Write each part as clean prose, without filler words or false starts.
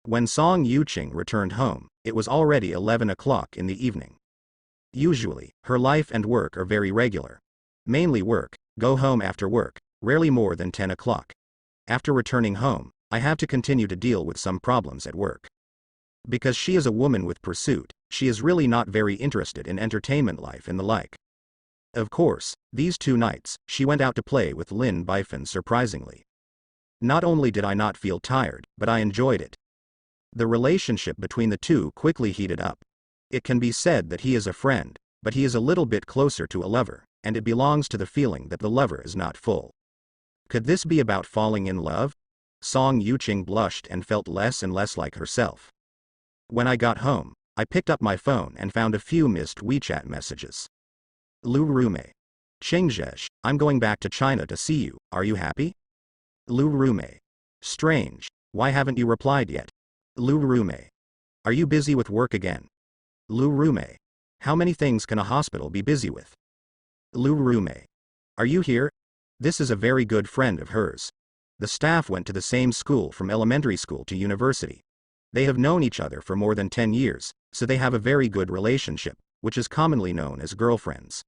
When Song Yuqing returned home, it was already 11 o'clock in the evening. Usually, her life and work are very regular. Mainly work, go home after work, rarely more than 10 o'clock. After returning home, I have to continue to deal with some problems at work. Because she is a woman with pursuit, she is really not very interested in entertainment life and the like. Of course, these 2 nights, she went out to play with Lin Bifan surprisingly. Not only did I not feel tired, but I enjoyed it. The relationship between the two quickly heated up. It can be said that he is a friend, but he is a little bit closer to a lover, and it belongs to the feeling that the lover is not full. Could this be about falling in love? Song Yuqing blushed and felt less and less like herself. When I got home, I picked up my phone and found a few missed WeChat messages. Lu Rume. Qingzhesh, I'm going back to China to see you, are you happy? Lu Rume. Strange, why haven't you replied yet? Lu Rume. Are you busy with work again? Lu Rume. How many things can a hospital be busy with? Lu Rume. Are you here? This is a very good friend of hers. The staff went to the same school from elementary school to university. They have known each other for more than 10 years, so they have a very good relationship, which is commonly known as girlfriends.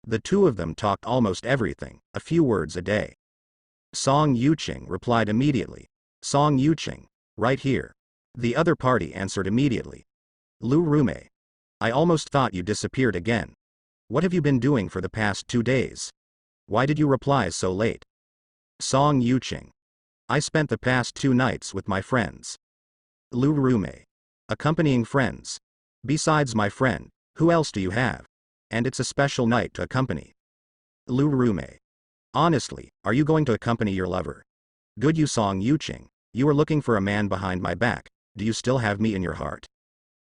The two of them talked almost everything, a few words a day. Song Yuqing replied immediately. Song Yuqing. Right here. The other party answered immediately. Lu Rume. I almost thought you disappeared again. What have you been doing for the past 2 days? Why did you reply so late? Song Yuqing. I spent the past 2 nights with my friends. Lu Rume. Accompanying friends. Besides my friend, who else do you have? And it's a special night to accompany. Lu Rume. Honestly, are you going to accompany your lover? Good you Song Yuqing. You are looking for a man behind my back. Do you still have me in your heart?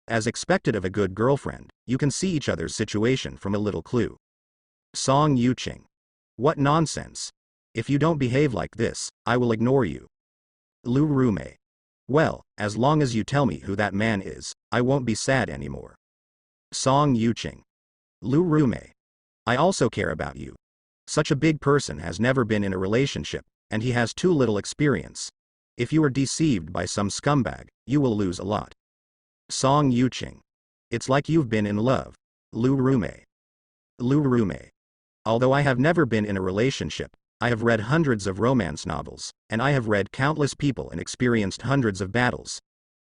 As expected of a good girlfriend, you can see each other's situation from a little clue. Song Yuqing. What nonsense. If you don't behave like this, I will ignore you. Lu Rume. Well, as long as you tell me who that man is, I won't be sad anymore. Song Yuqing. Lu Rume. I also care about you. Such a big person has never been in a relationship, and he has too little experience. If you are deceived by some scumbag, you will lose a lot. Song Yuqing. It's like you've been in love. Lu Rume. Lu Rume. Although I have never been in a relationship, I have read hundreds of romance novels, and I have read countless people and experienced hundreds of battles.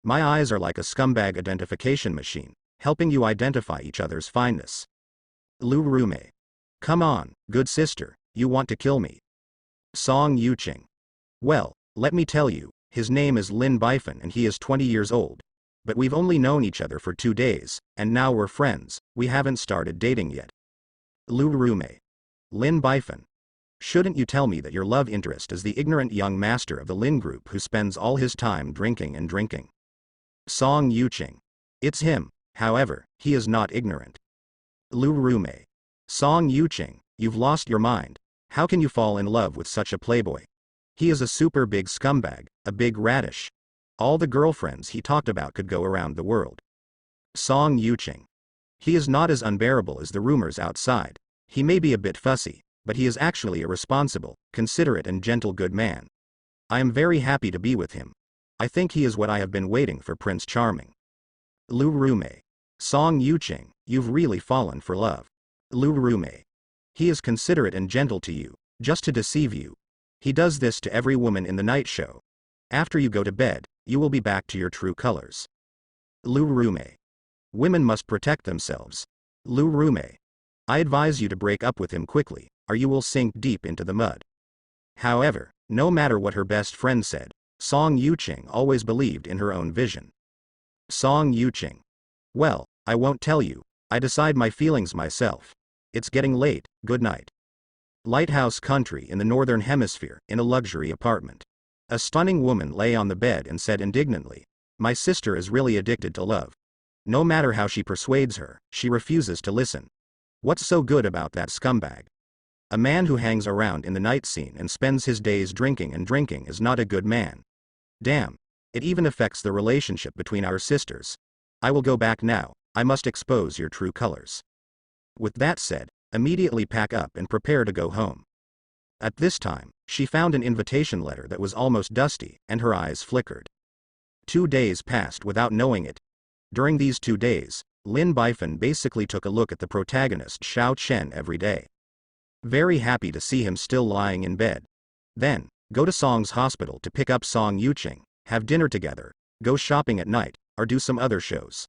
My eyes are like a scumbag identification machine, helping you identify each other's fineness. Lu Rume. Come on, good sister, you want to kill me. Song Yuqing. Well, let me tell you, his name is Lin Bifan and he is 20 years old. But we've only known each other for 2 days, and now we're friends, we haven't started dating yet. Lu Rume. Lin Bifan. Shouldn't you tell me that your love interest is the ignorant young master of the Lin group who spends all his time drinking and drinking? Song Yuqing. It's him, however, he is not ignorant. Lu Rume. Song Yuqing, you've lost your mind. How can you fall in love with such a playboy? He is a super big scumbag, a big radish. All the girlfriends he talked about could go around the world. Song Yuqing. He is not as unbearable as the rumors outside. He may be a bit fussy, but he is actually a responsible, considerate and gentle good man. I am very happy to be with him. I think he is what I have been waiting for, Prince Charming. Lu Rume. Song Yuqing, you've really fallen for love. Lu Rume. He is considerate and gentle to you, just to deceive you. He does this to every woman in the night show. After you go to bed, you will be back to your true colors. Lu Rume. Women must protect themselves. Lu Rume. I advise you to break up with him quickly, or you will sink deep into the mud. However, no matter what her best friend said, Song Yuqing always believed in her own vision. Song Yuqing. Well, I won't tell you, I decide my feelings myself. It's getting late, good night. Lighthouse country in the northern hemisphere, in a luxury apartment. A stunning woman lay on the bed and said indignantly, my sister is really addicted to love. No matter how she persuades her, she refuses to listen. What's so good about that scumbag? A man who hangs around in the night scene and spends his days drinking and drinking is not a good man. Damn, it even affects the relationship between our sisters. I will go back now, I must expose your true colors. With that said, immediately pack up and prepare to go home. At this time, she found an invitation letter that was almost dusty, and her eyes flickered. 2 days passed without knowing it. During these 2 days, Lin Bifan basically took a look at the protagonist Xiao Chen every day. Very happy to see him still lying in bed. Then, go to Song's hospital to pick up Song Yuqing, have dinner together, go shopping at night, or do some other shows.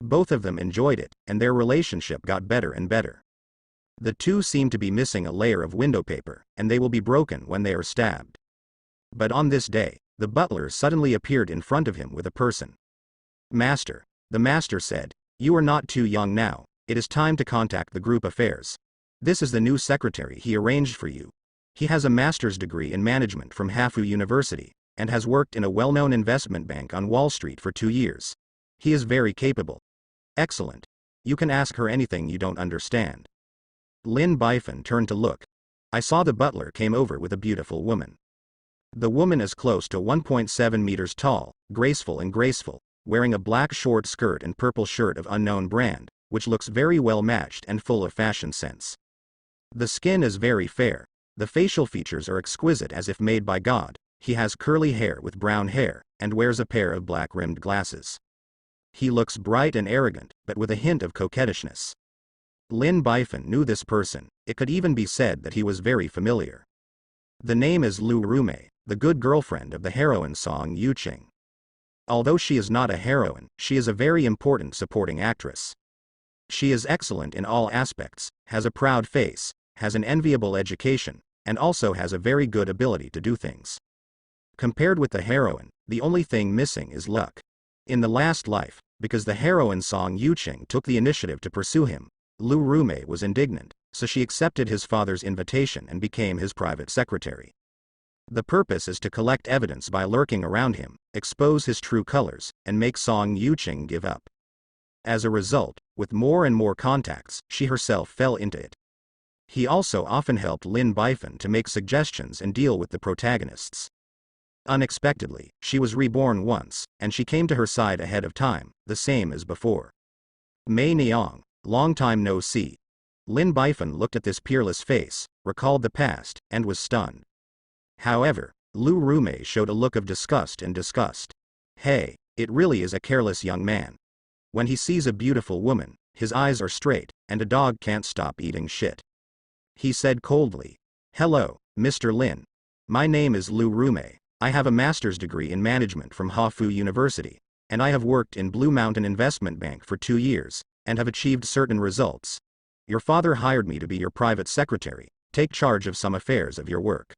Both of them enjoyed it, and their relationship got better and better. The two seem to be missing a layer of window paper, and they will be broken when they are stabbed. But on this day, the butler suddenly appeared in front of him with a person. "Master," the master said, "you are not too young now, it is time to contact the group affairs. This is the new secretary he arranged for you. He has a master's degree in management from Hafu University, and has worked in a well-known investment bank on Wall Street for 2 years. He is very capable." "Excellent. You can ask her anything you don't understand." Lin Bifan turned to look. I saw the butler came over with a beautiful woman. The woman is close to 1.7 meters tall, graceful, wearing a black short skirt and purple shirt of unknown brand, which looks very well matched and full of fashion sense. The skin is very fair, the facial features are exquisite as if made by God. He has curly hair with brown hair, and wears a pair of black-rimmed glasses. He looks bright and arrogant, but with a hint of coquettishness. Lin Bifan knew this person, it could even be said that he was very familiar. The name is Lu Rume, the good girlfriend of the heroine Song Yuqing. Although she is not a heroine, she is a very important supporting actress. She is excellent in all aspects, has a proud face, has an enviable education, and also has a very good ability to do things. Compared with the heroine, the only thing missing is luck. In the last life, because the heroine Song Yuqing took the initiative to pursue him, Lu Rume was indignant, so she accepted his father's invitation and became his private secretary. The purpose is to collect evidence by lurking around him, expose his true colors, and make Song Yuqing give up. As a result, with more and more contacts, she herself fell into it. He also often helped Lin Bifan to make suggestions and deal with the protagonists. Unexpectedly, she was reborn once, and she came to her side ahead of time, the same as before. Mei Niang, long time no see. Lin Bifan looked at this peerless face, recalled the past, and was stunned. However, Lu Rume showed a look of disgust. Hey, it really is a careless young man. When he sees a beautiful woman, his eyes are straight, and a dog can't stop eating shit. He said coldly, "Hello, Mr. Lin. My name is Lu Rume. I have a master's degree in management from Hafu University, and I have worked in Blue Mountain Investment Bank for 2 years, and have achieved certain results. Your father hired me to be your private secretary, take charge of some affairs of your work."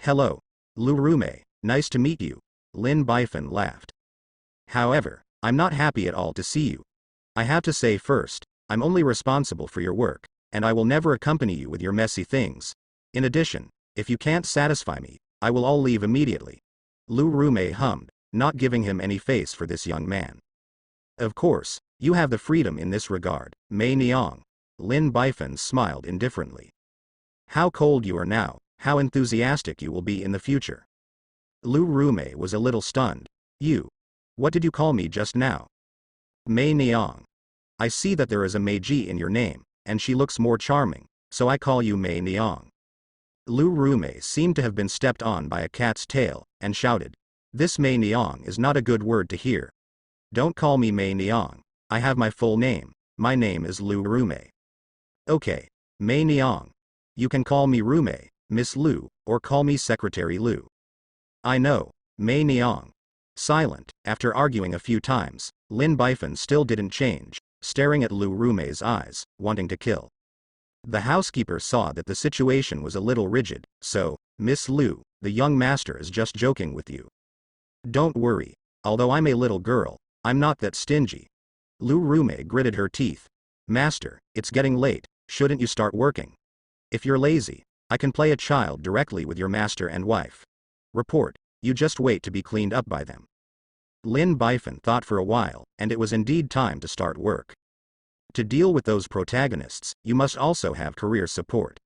"Hello, Lu Rume, nice to meet you," Lin Bifan laughed. "However, I'm not happy at all to see you. I have to say first, I'm only responsible for your work, and I will never accompany you with your messy things. In addition, if you can't satisfy me, I will all leave immediately." Lu Rume hummed, not giving him any face for this young man. "Of course, you have the freedom in this regard, Mei Niang." Lin Bifan smiled indifferently. "How cold you are now, how enthusiastic you will be in the future." Lu Rume was a little stunned. "You? What did you call me just now?" "Mei Niang. I see that there is a Meiji in your name, and she looks more charming, so I call you Mei Niang." Lu Rume seemed to have been stepped on by a cat's tail, and shouted, "This Mei Niang is not a good word to hear. Don't call me Mei Niang, I have my full name, my name is Lu Rume." "Okay, Mei Niang. You can call me Rume, Miss Lu, or call me Secretary Lu." "I know, Mei Niang." Silent, after arguing a few times, Lin Bifan still didn't change, staring at Lu Rume's eyes, wanting to kill. The housekeeper saw that the situation was a little rigid, so, "Miss Lu, the young master is just joking with you. Don't worry, although I'm a little girl, I'm not that stingy." Lu Rume gritted her teeth. "Master, it's getting late, shouldn't you start working? If you're lazy, I can play a child directly with your master and wife. Report, you just wait to be cleaned up by them." Lin Bifan thought for a while, and it was indeed time to start work. To deal with those protagonists, you must also have career support.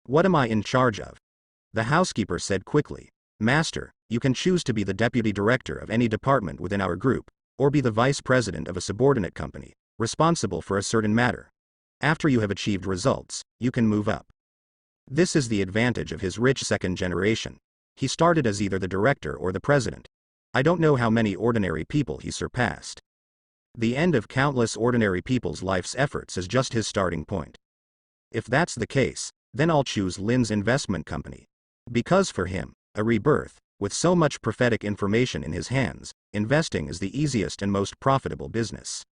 "What am I in charge of?" The housekeeper said quickly. "Master, you can choose to be the deputy director of any department within our group, or be the vice president of a subordinate company, responsible for a certain matter. After you have achieved results, you can move up." This is the advantage of his rich second generation. He started as either the director or the president. I don't know how many ordinary people he surpassed. The end of countless ordinary people's life's efforts is just his starting point. If that's the case, then I'll choose Lin's investment company. Because for him, a rebirth, with so much prophetic information in his hands, investing is the easiest and most profitable business.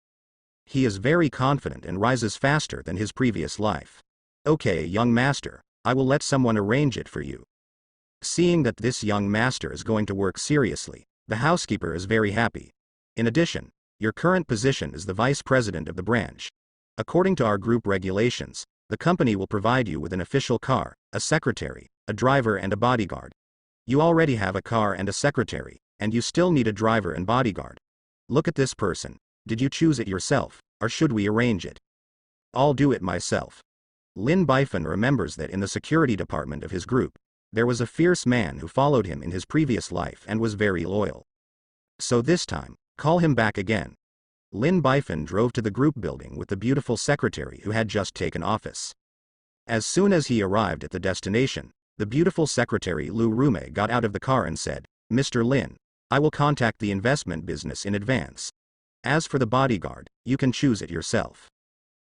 He is very confident and rises faster than his previous life. Okay, young master, I will let someone arrange it for you. Seeing that this young master is going to work seriously, the housekeeper is very happy. In addition, your current position is the vice president of the branch. According to our group regulations, the company will provide you with an official car, a secretary, a driver and a bodyguard. You already have a car and a secretary, and you still need a driver and bodyguard. Look at this person. Did you choose it yourself, or should we arrange it? I'll do it myself. Lin Bifan remembers that in the security department of his group, there was a fierce man who followed him in his previous life and was very loyal. So this time, call him back again. Lin Bifan drove to the group building with the beautiful secretary who had just taken office. As soon as he arrived at the destination, the beautiful secretary Lu Rume got out of the car and said, "Mr. Lin, I will contact the investment business in advance. As for the bodyguard, you can choose it yourself."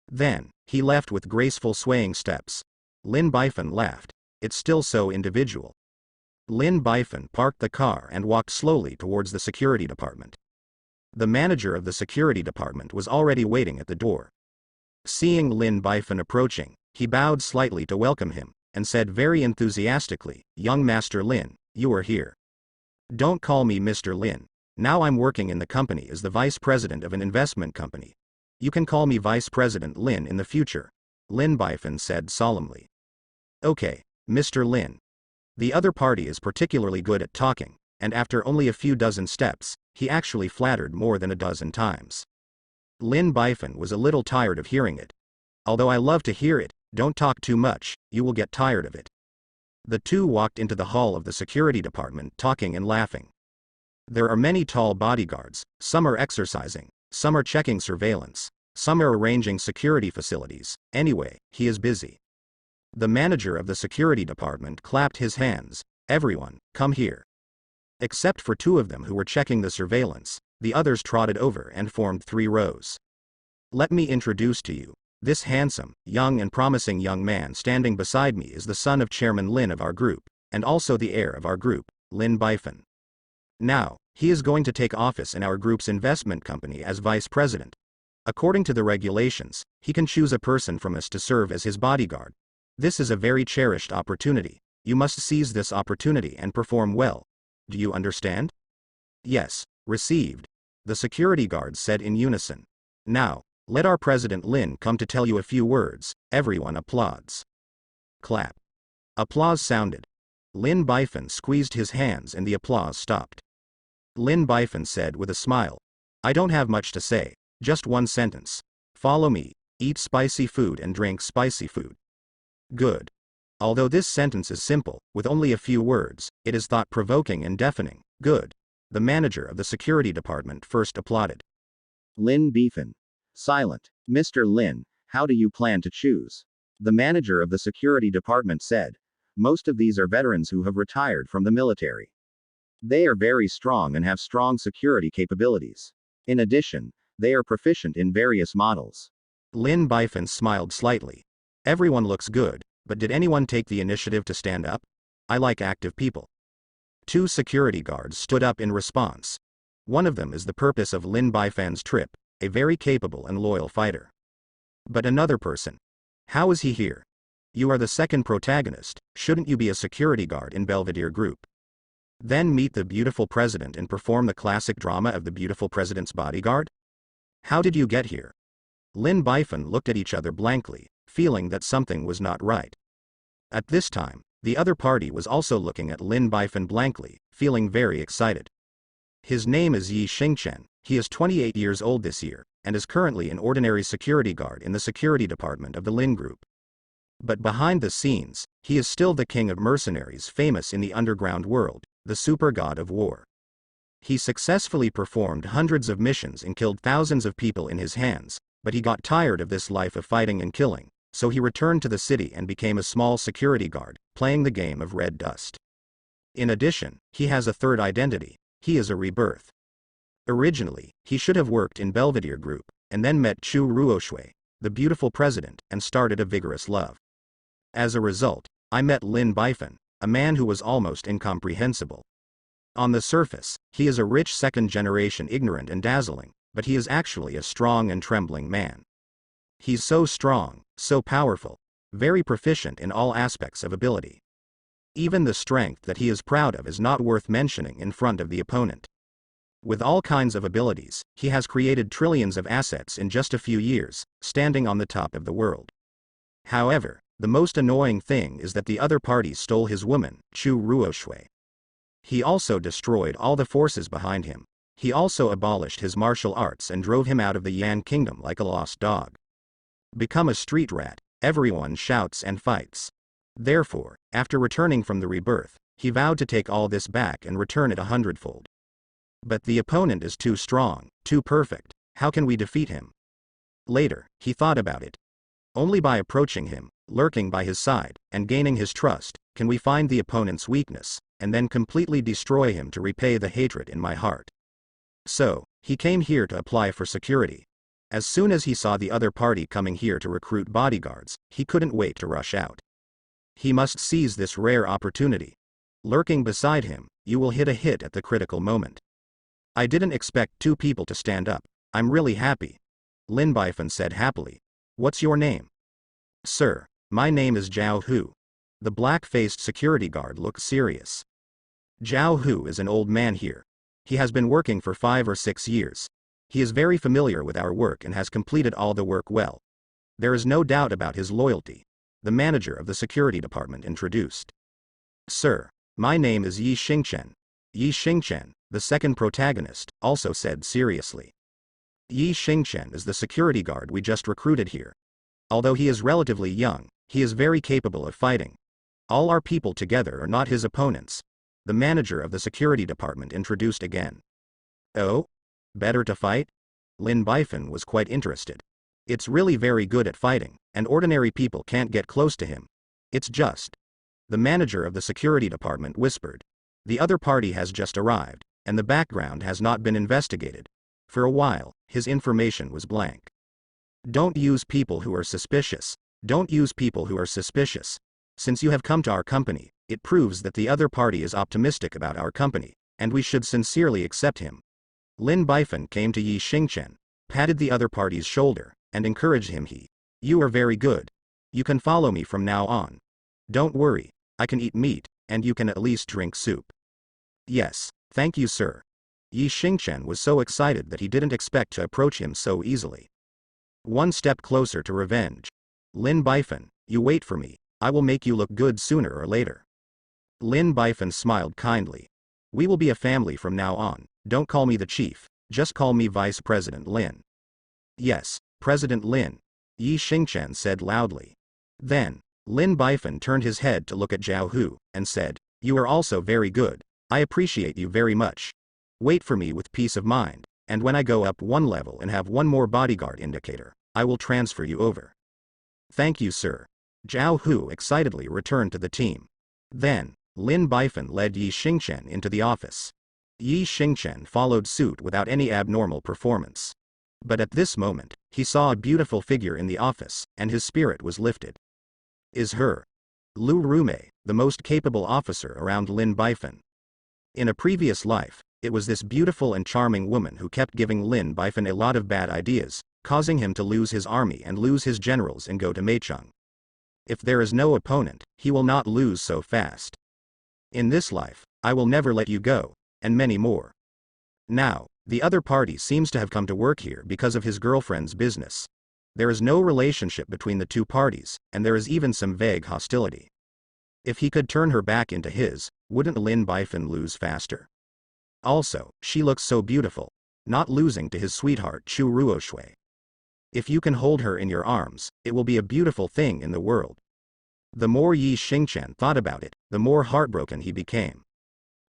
Then, he left with graceful swaying steps. Lin Bifan laughed. It's still so individual. Lin Bifan parked the car and walked slowly towards the security department. The manager of the security department was already waiting at the door. Seeing Lin Bifan approaching, he bowed slightly to welcome him, and said very enthusiastically, "Young Master Lin, you are here. Don't call me Mr. Lin. Now I'm working in the company as the vice president of an investment company. You can call me Vice President Lin in the future," Lin Bifan said solemnly. "Okay, Mr. Lin." The other party is particularly good at talking, and after only a few dozen steps, he actually flattered more than a dozen times. Lin Bifan was a little tired of hearing it. "Although I love to hear it, don't talk too much, you will get tired of it." The two walked into the hall of the security department talking and laughing. There are many tall bodyguards, some are exercising, some are checking surveillance, some are arranging security facilities. Anyway, he is busy. The manager of the security department clapped his hands. "Everyone, come here." Except for two of them who were checking the surveillance, the others trotted over and formed 3 rows. "Let me introduce to you. This handsome, young and promising young man standing beside me is the son of Chairman Lin of our group, and also the heir of our group, Lin Bifan. Now, he is going to take office in our group's investment company as vice president. According to the regulations, he can choose a person from us to serve as his bodyguard. This is a very cherished opportunity. You must seize this opportunity and perform well. Do you understand?" "Yes, received," the security guards said in unison. "Now, let our President Lin come to tell you a few words." Everyone applauds. Clap. Applause sounded. Lin Bifan squeezed his hands and the applause stopped. Lin Bifan said with a smile, "I don't have much to say, just one sentence. Follow me, eat spicy food and drink spicy food." Good. Although this sentence is simple, with only a few words, it is thought-provoking and deafening. Good. The manager of the security department first applauded. Lin Bifan. Silent. "Mr. Lin, how do you plan to choose?" The manager of the security department said. "Most of these are veterans who have retired from the military. They are very strong and have strong security capabilities. In addition, they are proficient in various models." Lin Bifan smiled slightly. Everyone looks good, but did anyone take the initiative to stand up? I like active people. 2 security guards stood up in response. One of them is the purpose of Lin Bifan's trip, a very capable and loyal fighter. But another person. How is he here? You are the second protagonist, shouldn't you be a security guard in Belvedere Group? Then meet the beautiful president and perform the classic drama of the beautiful president's bodyguard? How did you get here? Lin Bifan looked at each other blankly, feeling that something was not right. At this time, the other party was also looking at Lin Bifan blankly, feeling very excited. His name is Yi Xingchen, he is 28 years old this year, and is currently an ordinary security guard in the security department of the Lin Group. But behind the scenes, he is still the king of mercenaries famous in the underground world, the super god of war. He successfully performed hundreds of missions and killed thousands of people in his hands, but he got tired of this life of fighting and killing, so he returned to the city and became a small security guard, playing the game of red dust. In addition, he has a third identity. He is a rebirth. Originally, he should have worked in Belvedere Group, and then met Chu Ruoshui, the beautiful president, and started a vigorous love. As a result, I met Lin Bifan, a man who was almost incomprehensible. On the surface, he is a rich second-generation ignorant and dazzling, but he is actually a strong and trembling man. He's so strong, so powerful, very proficient in all aspects of ability. Even the strength that he is proud of is not worth mentioning in front of the opponent. With all kinds of abilities, he has created trillions of assets in just a few years, standing on the top of the world. However, the most annoying thing is that the other party stole his woman, Chu Ruoshui. He also destroyed all the forces behind him. He also abolished his martial arts and drove him out of the Yan kingdom like a lost dog. Become a street rat, everyone shouts and fights. Therefore, after returning from the rebirth, he vowed to take all this back and return it 100-fold. But the opponent is too strong, too perfect. How can we defeat him? Later, he thought about it. Only by approaching him, lurking by his side, and gaining his trust, can we find the opponent's weakness, and then completely destroy him to repay the hatred in my heart. So, he came here to apply for security. As soon as he saw the other party coming here to recruit bodyguards, he couldn't wait to rush out. He must seize this rare opportunity. Lurking beside him, you will hit a hit at the critical moment. I didn't expect two people to stand up. I'm really happy. Lin Bifan said happily. What's your name? Sir, my name is Zhao Hu. The black-faced security guard looked serious. Zhao Hu is an old man here. He has been working for 5 or 6 years. He is very familiar with our work and has completed all the work well. There is no doubt about his loyalty. The manager of the security department introduced. Sir, my name is Yi Xingchen. Yi Xingchen, the second protagonist, also said seriously. Yi Xingchen is the security guard we just recruited here. Although he is relatively young, he is very capable of fighting. All our people together are not his opponents. The manager of the security department introduced again. Oh? Better to fight? Lin Bifan was quite interested. It's really very good at fighting, and ordinary people can't get close to him. It's just. The manager of the security department whispered. The other party has just arrived, and the background has not been investigated. For a while, his information was blank. Don't use people who are suspicious. Don't use people who are suspicious. Since you have come to our company, it proves that the other party is optimistic about our company, and we should sincerely accept him. Lin Bifan came to Yi Xingchen, patted the other party's shoulder, and encouraged him. You are very good. You can follow me from now on. Don't worry, I can eat meat, and you can at least drink soup. Yes, thank you, sir. Yi Xingchen was so excited that he didn't expect to approach him so easily. One step closer to revenge. Lin Bifan, you wait for me. I will make you look good sooner or later. Lin Bifan smiled kindly. We will be a family from now on. Don't call me the chief, just call me Vice President Lin. Yes, President Lin, Yi Xingchen said loudly. Then, Lin Bifan turned his head to look at Zhao Hu, and said, You are also very good. I appreciate you very much. Wait for me with peace of mind, and when I go up one level and have one more bodyguard indicator, I will transfer you over. Thank you, sir. Zhao Hu excitedly returned to the team. Then, Lin Bifan led Yi Xingchen into the office. Yi Xingchen followed suit without any abnormal performance. But at this moment, he saw a beautiful figure in the office, and his spirit was lifted. Is her. Lu Rumei, the most capable officer around Lin Bifan. In a previous life, it was this beautiful and charming woman who kept giving Lin Bifan a lot of bad ideas, causing him to lose his army and lose his generals and go to Meicheng. If there is no opponent, he will not lose so fast. In this life, I will never let you go, and many more. Now, the other party seems to have come to work here because of his girlfriend's business. There is no relationship between the two parties, and there is even some vague hostility. If he could turn her back into his, wouldn't Lin Bifan lose faster? Also, she looks so beautiful, not losing to his sweetheart Chu Ruoshui. If you can hold her in your arms, it will be a beautiful thing in the world. The more Yi Xingchen thought about it, the more heartbroken he became.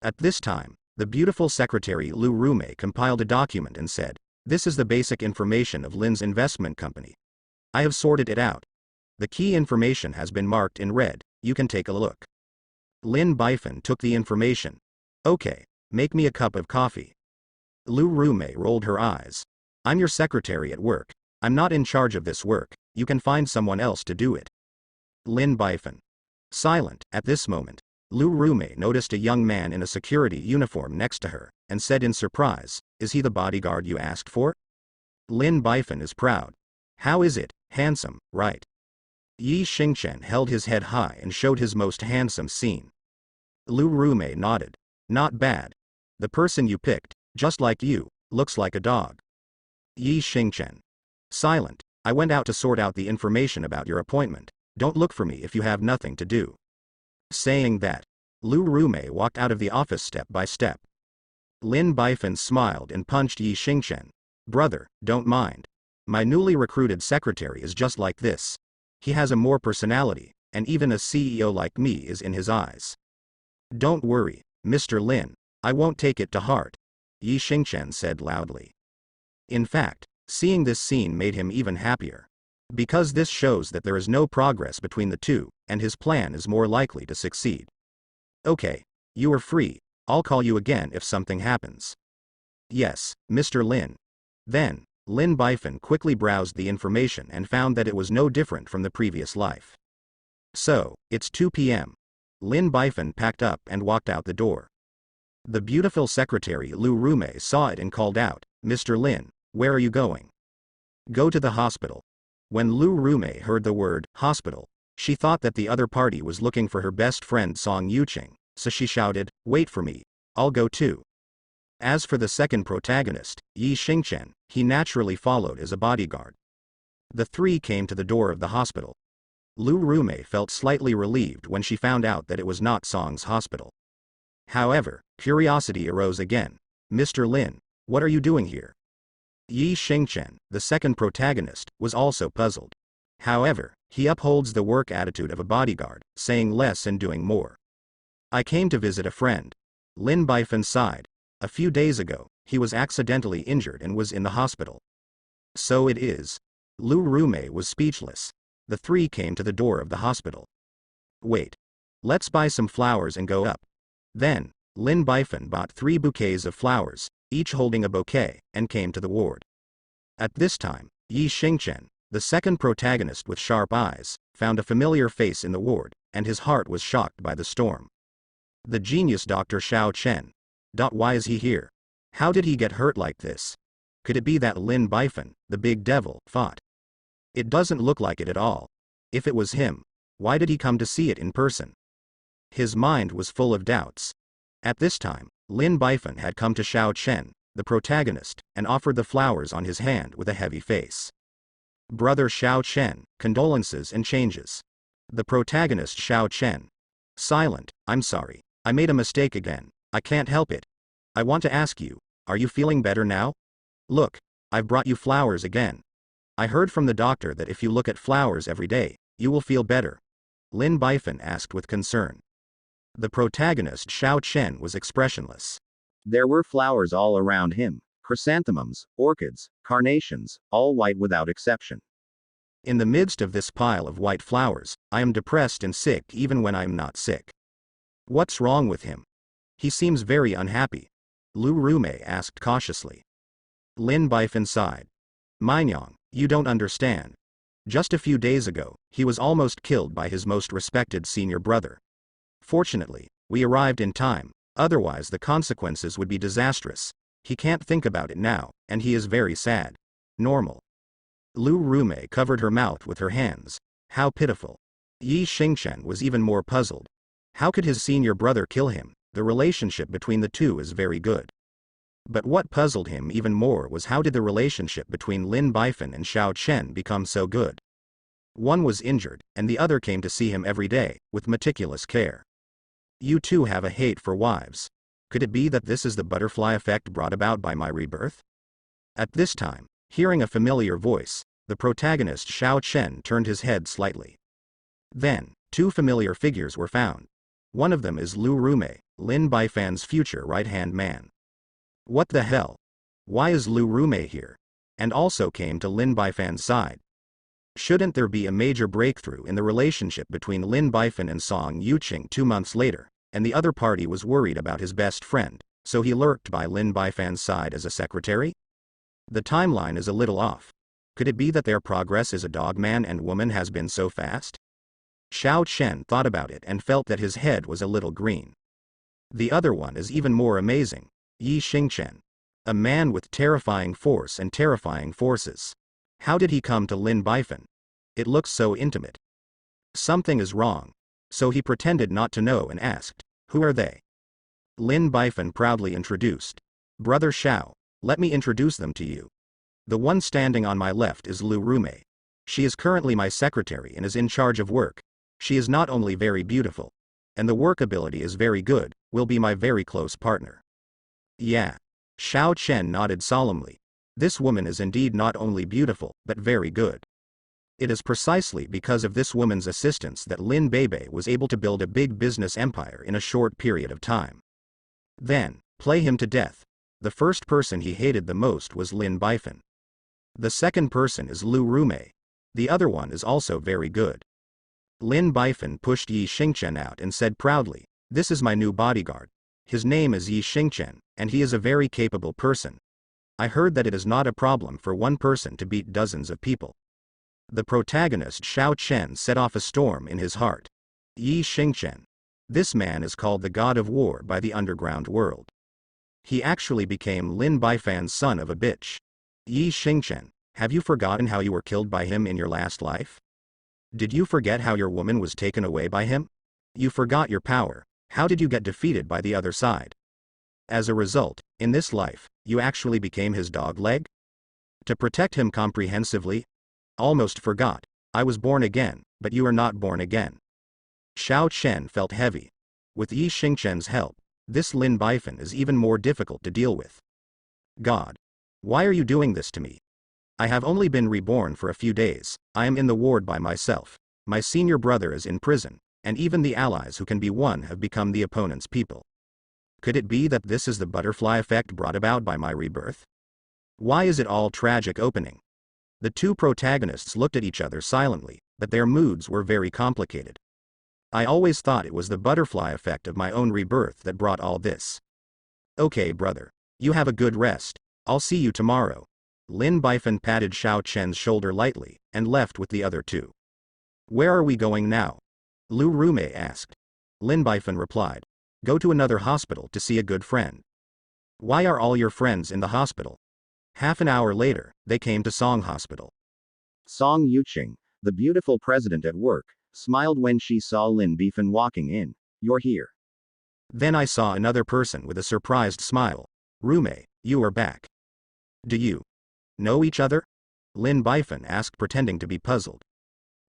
At this time, the beautiful secretary Lu Rumei compiled a document and said, This is the basic information of Lin's investment company. I have sorted it out. The key information has been marked in red, you can take a look. Lin Bifan took the information. Okay, Make me a cup of coffee. Lu Rumei rolled her eyes. I'm your secretary at work. I'm not in charge of this work, you can find someone else to do it. Lin Bifan. Silent, at this moment, Lu Rumei noticed a young man in a security uniform next to her, and said in surprise, is he the bodyguard you asked for? Lin Bifan is proud. How is it, handsome, right? Yi Xingchen held his head high and showed his most handsome scene. Lu Rumei nodded. Not bad. The person you picked, just like you, looks like a dog. Yi Xingchen. Silent, I went out to sort out the information about your appointment. Don't look for me if you have nothing to do. Saying that, Lu Rumei walked out of the office step by step. Lin Bifan smiled and punched Yi Xingchen. Brother, don't mind. My newly recruited secretary is just like this. He has a more personality, and even a CEO like me is in his eyes. Don't worry, Mr. Lin, I won't take it to heart, Yi Xingchen said loudly. In fact, seeing this scene made him even happier. Because this shows that there is no progress between the two, and his plan is more likely to succeed. Okay, you are free, I'll call you again if something happens. Yes, Mr. Lin. Then, Lin Bifan quickly browsed the information and found that it was no different from the previous life. So, it's 2 p.m. Lin Bifan packed up and walked out the door. The beautiful secretary Lu Rumei saw it and called out, Mr. Lin, where are you going? Go to the hospital. When Lu Rumei heard the word, hospital, she thought that the other party was looking for her best friend Song Yuqing, so she shouted, wait for me, I'll go too. As for the second protagonist, Yi Xingchen, he naturally followed as a bodyguard. The three came to the door of the hospital. Lu Rumei felt slightly relieved when she found out that it was not Song's hospital. However, curiosity arose again. Mr. Lin, what are you doing here? Yi Xingchen, the second protagonist, was also puzzled. However, he upholds the work attitude of a bodyguard, saying less and doing more. I came to visit a friend. Lin Bifan sighed. A few days ago, he was accidentally injured and was in the hospital. So it is. Lu Rumei was speechless. The three came to the door of the hospital. Wait. Let's buy some flowers and go up. Then, Lin Bifan bought 3 bouquets of flowers, each holding a bouquet, and came to the ward. At this time, Yi Xingchen, the second protagonist with sharp eyes, found a familiar face in the ward, and his heart was shocked by the storm. The genius Dr. Xiao Chen. Why is he here? How did he get hurt like this? Could it be that Lin Bifan, the big devil, fought? It doesn't look like it at all. If it was him, why did he come to see it in person? His mind was full of doubts. At this time, Lin Bifan had come to Xiao Chen, the protagonist, and offered the flowers on his hand with a heavy face. Brother Xiao Chen, condolences and changes. The protagonist Xiao Chen. Silent, I'm sorry. I made a mistake again. I can't help it. I want to ask you, are you feeling better now? Look, I've brought you flowers again. I heard from the doctor that if you look at flowers every day, you will feel better. Lin Bifan asked with concern. The protagonist Xiao Chen was expressionless. There were flowers all around him, chrysanthemums, orchids, carnations, all white without exception. In the midst of this pile of white flowers, I am depressed and sick even when I am not sick. What's wrong with him? He seems very unhappy. Lu Rumei asked cautiously. Lin Bifan sighed. Mingyang, you don't understand. Just a few days ago, he was almost killed by his most respected senior brother. Fortunately, we arrived in time, otherwise the consequences would be disastrous. He can't think about it now, and he is very sad. Normal. Lu Rumei covered her mouth with her hands. How pitiful. Yi Xingchen was even more puzzled. How could his senior brother kill him? The relationship between the two is very good. But what puzzled him even more was how did the relationship between Lin Bifan and Xiao Chen become so good? One was injured, and the other came to see him every day, with meticulous care. You two have a hate for wives. Could it be that this is the butterfly effect brought about by my rebirth? At this time, hearing a familiar voice, the protagonist Xiao Chen turned his head slightly. Then, 2 familiar figures were found. One of them is Lu Rumei, Lin Bifan's future right-hand man. What the hell? Why is Lu Rumei here? And also came to Lin Bifan's side. Shouldn't there be a major breakthrough in the relationship between Lin Bifan and Song Yuqing 2 months later, and the other party was worried about his best friend, So he lurked by Lin Baifan's side as a secretary? The timeline is a little off. Could it be that their progress as a dog man and woman has been so fast? Xiao Chen thought about it and felt that his head was a little green. The other one is even more amazing. Yi Xingchen. A man with terrifying force and terrifying forces. How did he come to Lin Baifan? It looks so intimate. Something is wrong. So he pretended not to know and asked, "Who are they?" Lin Baifan proudly introduced. "Brother Xiao, let me introduce them to you. The one standing on my left is Lu Rumei. She is currently my secretary and is in charge of work. She is not only very beautiful, and the work ability is very good, will be my very close partner." Yeah. Xiao Chen nodded solemnly. This woman is indeed not only beautiful, but very good. It is precisely because of this woman's assistance that Lin Beibei was able to build a big business empire in a short period of time. Then, play him to death. The first person he hated the most was Lin Baifan. The second person is Lu Rumei. The other one is also very good. Lin Baifan pushed Yi Xingchen out and said proudly, "This is my new bodyguard. His name is Yi Xingchen, and he is a very capable person. I heard that it is not a problem for one person to beat dozens of people." The protagonist Xiao Chen set off a storm in his heart. Yi Xingchen. This man is called the God of War by the underground world. He actually became Lin Baifan's son of a bitch. Yi Xingchen, have you forgotten how you were killed by him in your last life? Did you forget how your woman was taken away by him? You forgot your power. How did you get defeated by the other side? As a result, in this life, you actually became his dog leg? To protect him comprehensively? Almost forgot. I was born again, but you are not born again. Xiao Chen felt heavy. With Yi Xingchen's help, this Lin Baifan is even more difficult to deal with. God. Why are you doing this to me? I have only been reborn for a few days. I am in the ward by myself. My senior brother is in prison, and even the allies who can be won have become the opponent's people. Could it be that this is the butterfly effect brought about by my rebirth? Why is it all tragic opening? The two protagonists looked at each other silently, but their moods were very complicated. I always thought it was the butterfly effect of my own rebirth that brought all this. Okay, brother. You have a good rest. I'll see you tomorrow. Lin Baifan patted Xiao Chen's shoulder lightly, and left with the other two. Where are we going now? Lu Rumei asked. Lin Baifan replied. Go to another hospital to see a good friend. Why are all your friends in the hospital? Half an hour later, they came to Song Hospital. Song Yuqing, the beautiful president at work, smiled when she saw Lin Baifan walking in. You're here. Then I saw another person with a surprised smile. Rumei, you are back. Do you know each other? Lin Baifan asked, pretending to be puzzled.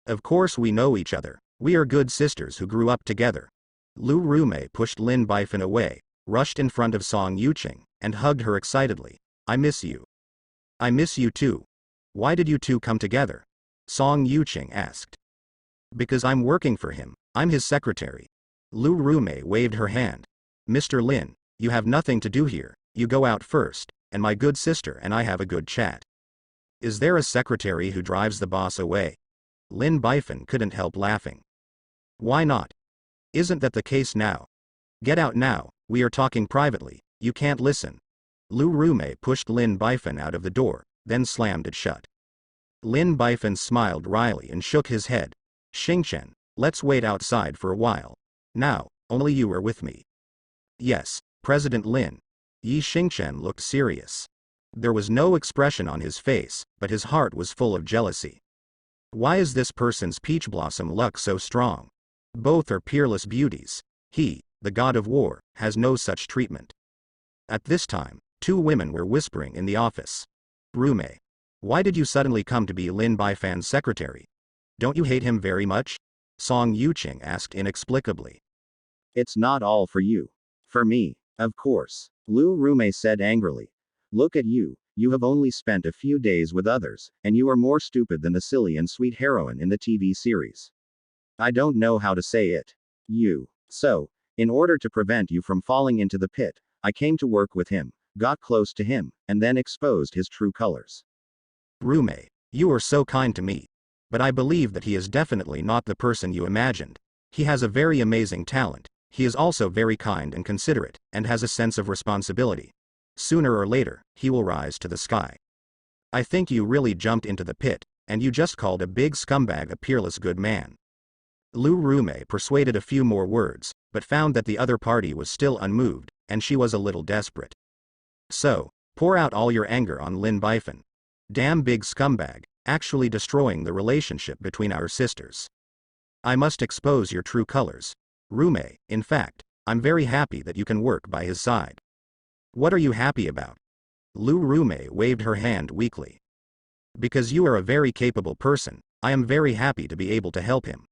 Of course we know each other. We are good sisters who grew up together. Lu Rumei pushed Lin Baifan away, rushed in front of Song Yuqing, and hugged her excitedly. I miss you. I miss you too. Why did you two come together? Song Yuqing asked. Because I'm working for him. I'm his secretary. Lu Rumei waved her hand. Mr. Lin, you have nothing to do here. You go out first, and my good sister and I have a good chat. Is there a secretary who drives the boss away? Lin Baifan couldn't help laughing. Why not? Isn't that the case now? Get out now, we are talking privately, you can't listen. Lu Rumei pushed Lin Baifan out of the door, then slammed it shut. Lin Baifan smiled wryly and shook his head. Xingchen, let's wait outside for a while. Now, only you are with me. Yes, President Lin. Yi Xingchen looked serious. There was no expression on his face, but his heart was full of jealousy. Why is this person's peach blossom luck so strong? Both are peerless beauties. He, the god of war, has no such treatment. At this time, two women were whispering in the office. Rumei, why did you suddenly come to be Lin Baifan's secretary? Don't you hate him very much? Song Yuqing asked inexplicably. It's not all for you. For me, of course, Lu Rumei said angrily. Look at you, you have only spent a few days with others, and you are more stupid than the silly and sweet heroine in the TV series. I don't know how to say it. You. So, in order to prevent you from falling into the pit, I came to work with him, got close to him, and then exposed his true colors. Rumei, you are so kind to me. But I believe that he is definitely not the person you imagined. He has a very amazing talent. He is also very kind and considerate, and has a sense of responsibility. Sooner or later, he will rise to the sky. I think you really jumped into the pit, and you just called a big scumbag a peerless good man. Lu Rume persuaded a few more words, but found that the other party was still unmoved, and she was a little desperate. So, pour out all your anger on Lin Bifan. Damn big scumbag, actually destroying the relationship between our sisters. I must expose your true colors. Rume, in fact, I'm very happy that you can work by his side. What are you happy about? Lu Rume waved her hand weakly. Because you are a very capable person, I am very happy to be able to help him.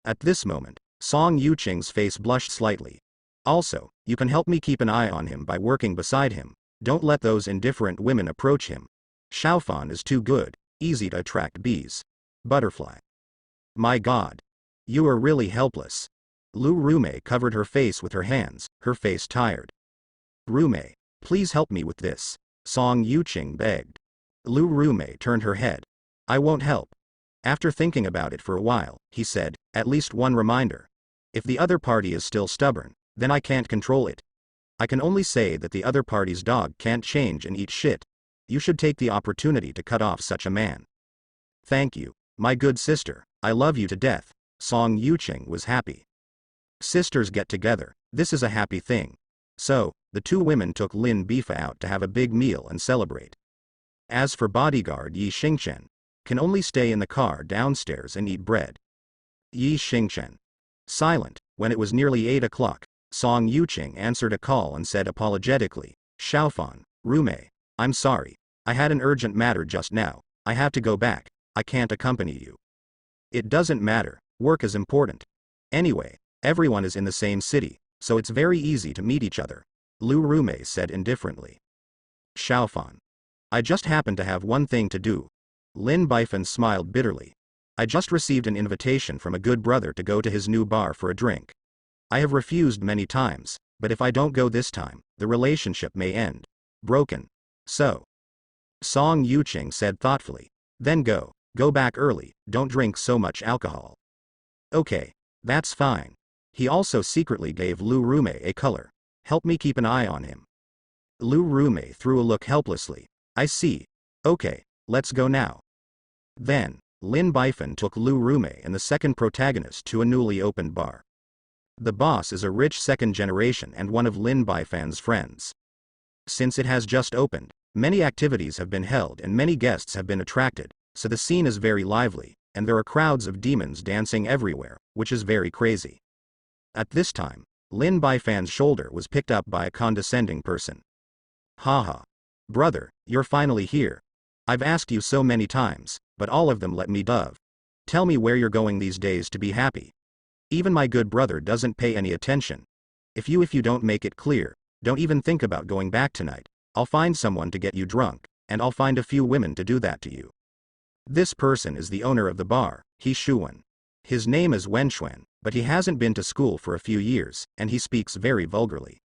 At this moment, Song Yuqing's face blushed slightly. Also, you can help me keep an eye on him by working beside him. Don't let those indifferent women approach him. Xiaofan is too good, easy to attract bees. Butterfly. My God. You are really helpless. Lu Rume covered her face with her hands, her face tired. Rume, please help me with this, Song Yuqing begged. Lu Rume turned her head. I won't help. After thinking about it for a while, he said, at least one reminder. If the other party is still stubborn, then I can't control it. I can only say that the other party's dog can't change and eat shit. You should take the opportunity to cut off such a man. Thank you, my good sister, I love you to death. Song Yuqing was happy. Sisters get together, this is a happy thing. So, the two women took Lin Bifa out to have a big meal and celebrate. As for bodyguard Yi Xingchen, can only stay in the car downstairs and eat bread. Yi Xingchen. Silent, when it was nearly 8 o'clock, Song Yuqing answered a call and said apologetically, Xiaofan, Rume, I'm sorry, I had an urgent matter just now, I have to go back, I can't accompany you. It doesn't matter, work is important. Anyway, everyone is in the same city, so it's very easy to meet each other, Lu Rume said indifferently. Xiaofan. I just happen to have one thing to do. Lin Bifan smiled bitterly. I just received an invitation from a good brother to go to his new bar for a drink. I have refused many times, but if I don't go this time, the relationship may end. Broken. So. Song Yuqing said thoughtfully. Then go back early, don't drink so much alcohol. Okay, that's fine. He also secretly gave Lu Rume a color. Help me keep an eye on him. Lu Rume threw a look helplessly. I see. Okay, let's go now. Then, Lin Bifan took Lu Rume and the second protagonist to a newly opened bar. The boss is a rich second generation and one of Lin Bifan's friends. Since it has just opened, many activities have been held and many guests have been attracted, so the scene is very lively, and there are crowds of demons dancing everywhere, which is very crazy. At this time, Lin Bifan's shoulder was picked up by a condescending person. Haha. Brother, you're finally here. I've asked you so many times, but all of them let me down. Tell me where you're going these days to be happy. Even my good brother doesn't pay any attention. If you don't make it clear, don't even think about going back tonight, I'll find someone to get you drunk, and I'll find a few women to do that to you. This person is the owner of the bar, He Shuwen. His name is Wenxuan, but he hasn't been to school for a few years, and he speaks very vulgarly.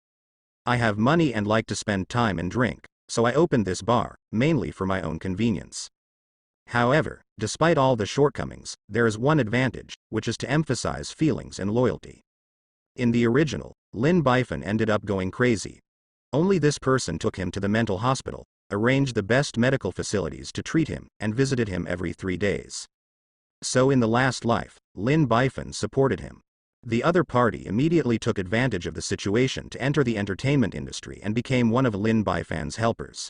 I have money and like to spend time and drink, so I opened this bar, mainly for my own convenience. However, despite all the shortcomings, there is one advantage, which is to emphasize feelings and loyalty. In the original, Lin Bifan ended up going crazy. Only this person took him to the mental hospital, arranged the best medical facilities to treat him, and visited him every 3 days. So in the last life, Lin Bifan supported him. The other party immediately took advantage of the situation to enter the entertainment industry and became one of Lin Bifan's helpers.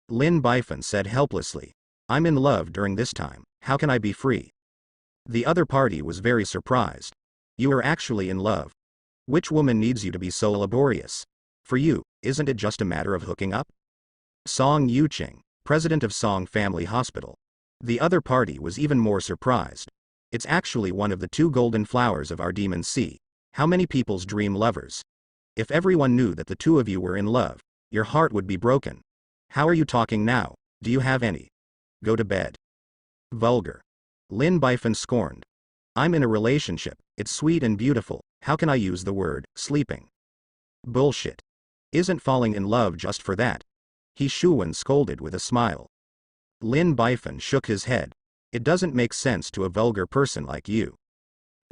Lin Bifan said helplessly, I'm in love during this time, how can I be free? The other party was very surprised. You are actually in love. Which woman needs you to be so laborious? For you, isn't it just a matter of hooking up? Song Yuqing, president of Song Family Hospital. The other party was even more surprised. It's actually one of the 2 golden flowers of our demon sea. How many people's dream lovers? If everyone knew that the 2 of you were in love, your heart would be broken. How are you talking now? Do you have any? Go to bed. Vulgar. Lin Bifan scorned. I'm in a relationship, it's sweet and beautiful, how can I use the word, sleeping? Bullshit. Isn't falling in love just for that? He Shuwen scolded with a smile. Lin Bifan shook his head. It doesn't make sense to a vulgar person like you.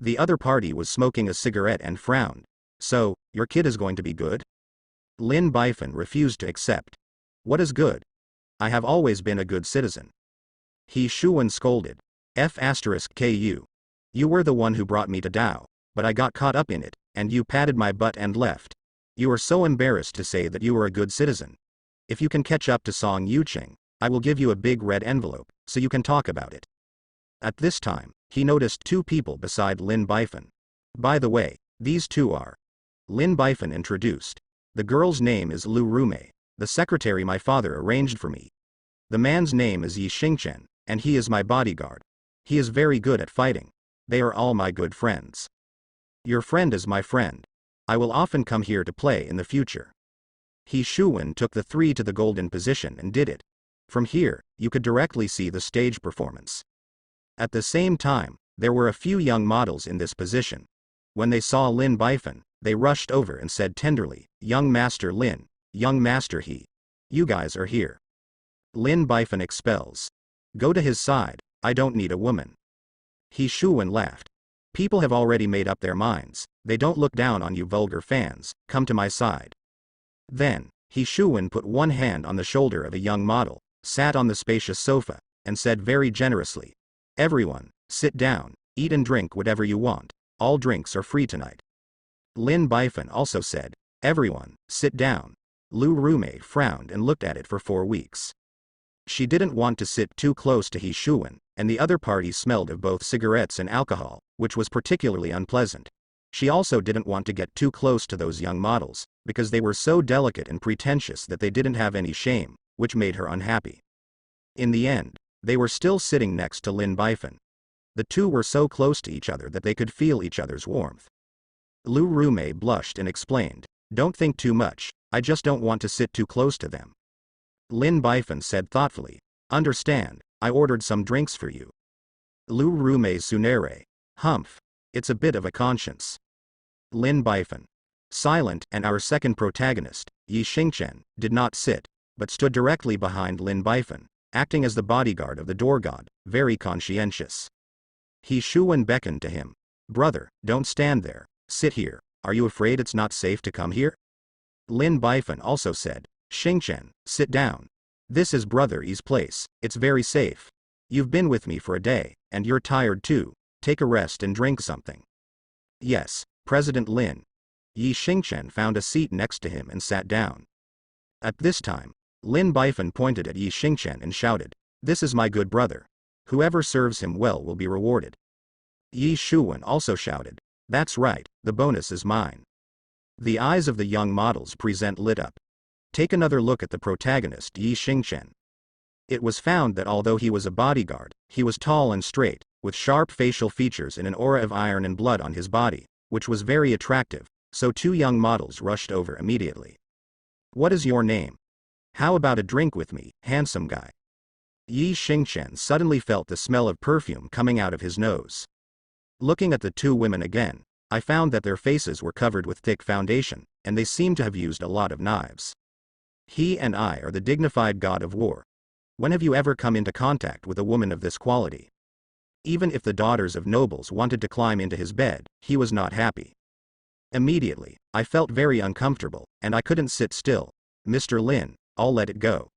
The other party was smoking a cigarette and frowned. So, your kid is going to be good? Lin Bifan refused to accept. What is good? I have always been a good citizen. He Shuwen scolded. F*ku. You were the one who brought me to Dao, but I got caught up in it, and you patted my butt and left. You are so embarrassed to say that you are a good citizen. If you can catch up to Song Yuqing, I will give you a big red envelope, so you can talk about it. At this time, he noticed two people beside Lin Bifan. By the way, these two are. Lin Bifan introduced. The girl's name is Lu Rume, the secretary my father arranged for me. The man's name is Yi Xingchen, and he is my bodyguard. He is very good at fighting. They are all my good friends. Your friend is my friend. I will often come here to play in the future. He Shuwen took the three to the golden position and did it. From here, you could directly see the stage performance. At the same time, there were a few young models in this position. When they saw Lin Bifan, they rushed over and said tenderly, "Young Master Lin, young Master He. You guys are here." Lin Bifan expels. Go to his side, I don't need a woman. He Shuwen laughed. People have already made up their minds, they don't look down on you vulgar fans, come to my side. Then, He Shuwen put one hand on the shoulder of a young model, sat on the spacious sofa, and said very generously, "Everyone, sit down, eat and drink whatever you want, all drinks are free tonight." Lin Bifan also said, "Everyone, sit down." Lu Rume frowned and looked at it for 4 weeks. She didn't want to sit too close to He Shuwen, and the other party smelled of both cigarettes and alcohol, which was particularly unpleasant. She also didn't want to get too close to those young models, because they were so delicate and pretentious that they didn't have any shame, which made her unhappy. In the end, they were still sitting next to Lin Bifan. The two were so close to each other that they could feel each other's warmth. Lu Rume blushed and explained, "Don't think too much, I just don't want to sit too close to them." Lin Bifan said thoughtfully, "Understand, I ordered some drinks for you." Lu Rume Sunere. Humph. It's a bit of a conscience. Lin Bifan. Silent, and our second protagonist, Yi Xingchen, did not sit, but stood directly behind Lin Bifan, acting as the bodyguard of the door god, very conscientious. He Shuwen beckoned to him. "Brother, don't stand there, sit here, are you afraid it's not safe to come here?" Lin Bifan also said, "Xingchen, sit down. This is Brother Yi's place, it's very safe. You've been with me for a day, and you're tired too, take a rest and drink something." "Yes, President Lin." Yi Xingchen found a seat next to him and sat down. At this time, Lin Bifan pointed at Yi Xingchen and shouted, "This is my good brother. Whoever serves him well will be rewarded." Yi Shuwen also shouted, "That's right, the bonus is mine." The eyes of the young models present lit up. Take another look at the protagonist Yi Xingchen. It was found that although he was a bodyguard, he was tall and straight, with sharp facial features and an aura of iron and blood on his body, which was very attractive, so two young models rushed over immediately. "What is your name? How about a drink with me, handsome guy?" Yi Xingchen suddenly felt the smell of perfume coming out of his nose. Looking at the two women again, I found that their faces were covered with thick foundation, and they seemed to have used a lot of knives. He and I are the dignified god of war. When have you ever come into contact with a woman of this quality? Even if the daughters of nobles wanted to climb into his bed, he was not happy. Immediately, I felt very uncomfortable, and I couldn't sit still. "Mr. Lin, I'll let it go."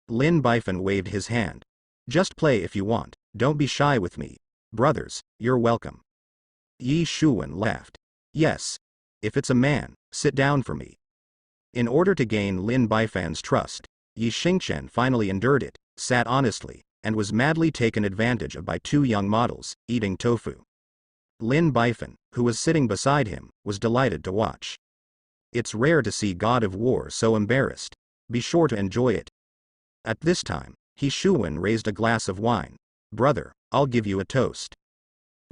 Lin Bifan waved his hand. "Just play if you want, don't be shy with me. Brothers, you're welcome." Yi Shuwen laughed. "Yes. If it's a man, sit down for me." In order to gain Lin Bifan's trust, Yi Xingchen finally endured it, sat honestly, and was madly taken advantage of by two young models, eating tofu. Lin Bifan, who was sitting beside him, was delighted to watch. It's rare to see God of War so embarrassed. Be sure to enjoy it. At this time, He Shuwen raised a glass of wine. "Brother, I'll give you a toast."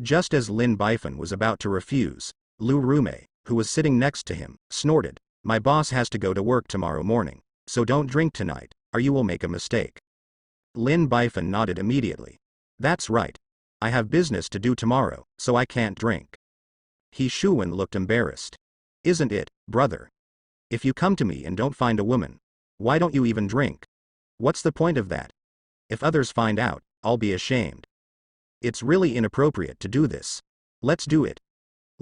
Just as Lin Bifan was about to refuse, Lu Rume, who was sitting next to him, snorted, "My boss has to go to work tomorrow morning, so don't drink tonight, or you will make a mistake." Lin Bifan nodded immediately. "That's right. I have business to do tomorrow, so I can't drink." He Shuwen looked embarrassed. "Isn't it, brother? If you come to me and don't find a woman, why don't you even drink? What's the point of that? If others find out, I'll be ashamed. It's really inappropriate to do this. Let's do it."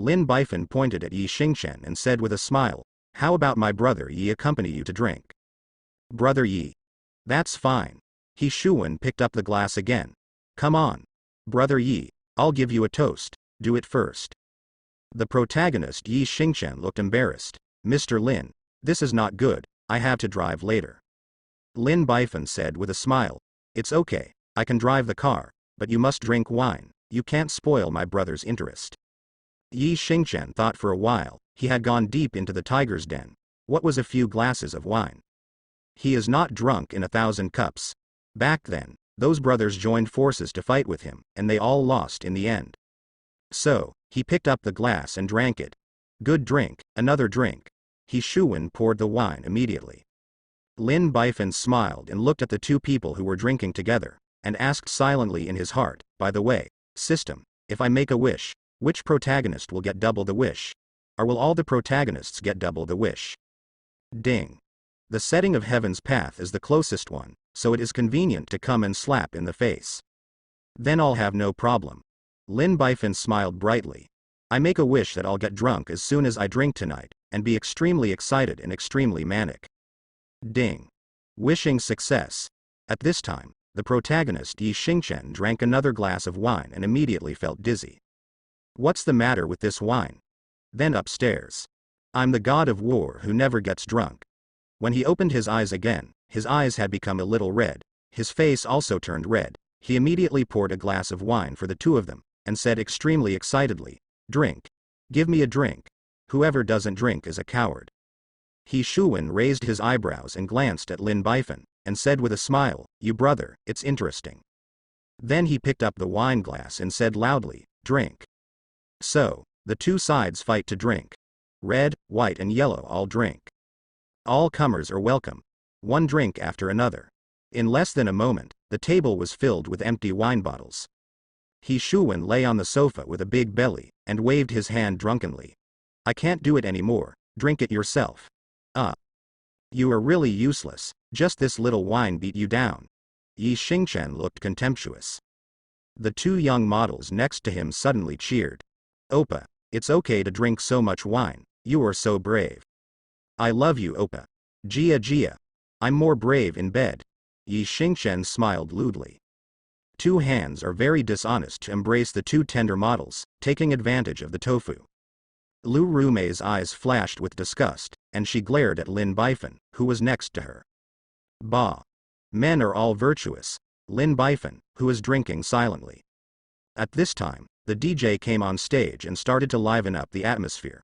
Lin Bifan pointed at Yi Xingchen and said with a smile, "How about my brother Yi accompany you to drink?" "Brother Yi. That's fine." He Shuwen picked up the glass again. "Come on. Brother Yi, I'll give you a toast, do it first." The protagonist Yi Xingchen looked embarrassed. "Mr. Lin, this is not good, I have to drive later." Lin Bifan said with a smile, "It's okay, I can drive the car, but you must drink wine, you can't spoil my brother's interest." Yi Xingchen thought for a while. He had gone deep into the tiger's den. What was a few glasses of wine? He is not drunk in 1,000 cups. Back then, those brothers joined forces to fight with him, and they all lost in the end. So, he picked up the glass and drank it. "Good drink, another drink." He Shuwen poured the wine immediately. Lin Bifan smiled and looked at the two people who were drinking together, and asked silently in his heart, "By the way, system, if I make a wish, which protagonist will get double the wish? Or will all the protagonists get double the wish?" Ding. The setting of Heaven's Path is the closest one, so it is convenient to come and slap in the face. Then I'll have no problem. Lin Bifan smiled brightly. "I make a wish that I'll get drunk as soon as I drink tonight, and be extremely excited and extremely manic." Ding. Wishing success. At this time, the protagonist Yi Xingchen drank another glass of wine and immediately felt dizzy. "What's the matter with this wine?" Then upstairs. "I'm the god of war who never gets drunk." When he opened his eyes again, his eyes had become a little red. His face also turned red. He immediately poured a glass of wine for the two of them, and said extremely excitedly, "Drink. Give me a drink. Whoever doesn't drink is a coward." He Shuwen raised his eyebrows and glanced at Lin Bifan, and said with a smile, "You brother, it's interesting." Then he picked up the wine glass and said loudly, "Drink." So, the two sides fight to drink. Red, white and yellow all drink. All comers are welcome. One drink after another. In less than a moment, the table was filled with empty wine bottles. He Shuwen lay on the sofa with a big belly, and waved his hand drunkenly. "I can't do it anymore, drink it yourself." You are really useless, just this little wine beat you down." Yi Xingchen looked contemptuous. The two young models next to him suddenly cheered. "Oppa, it's okay to drink so much wine, you are so brave." "I love you Oppa. Jia Jia. I'm more brave in bed." Yi Xingchen smiled lewdly. Two hands are very dishonest to embrace the two tender models, taking advantage of the tofu. Lu Rumei's eyes flashed with disgust, and she glared at Lin Bifan, who was next to her. "Bah. Men are all virtuous." Lin Bifan, who was drinking silently. At this time, the DJ came on stage and started to liven up the atmosphere.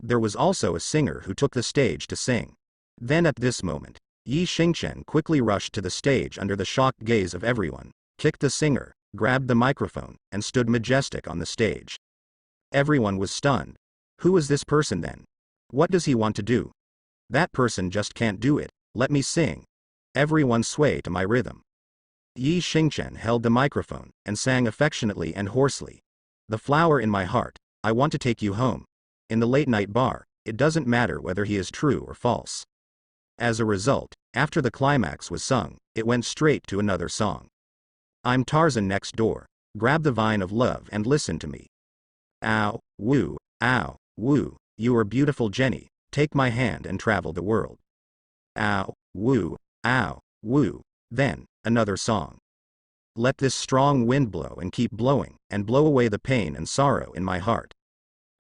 There was also a singer who took the stage to sing. Then at this moment, Yi Xingchen quickly rushed to the stage under the shocked gaze of everyone, kicked the singer, grabbed the microphone, and stood majestic on the stage. Everyone was stunned. Who is this person then? What does he want to do? That person just can't do it. Let me sing. Everyone sway to my rhythm. Yi Xingchen held the microphone, and sang affectionately and hoarsely. "The flower in my heart, I want to take you home." In the late-night bar, it doesn't matter whether he is true or false. As a result, after the climax was sung, it went straight to another song. "I'm Tarzan next door. Grab the vine of love and listen to me. Ow, woo, you are beautiful Jenny, take my hand and travel the world. Ow, woo, woo." Then, another song. "Let this strong wind blow and keep blowing, and blow away the pain and sorrow in my heart.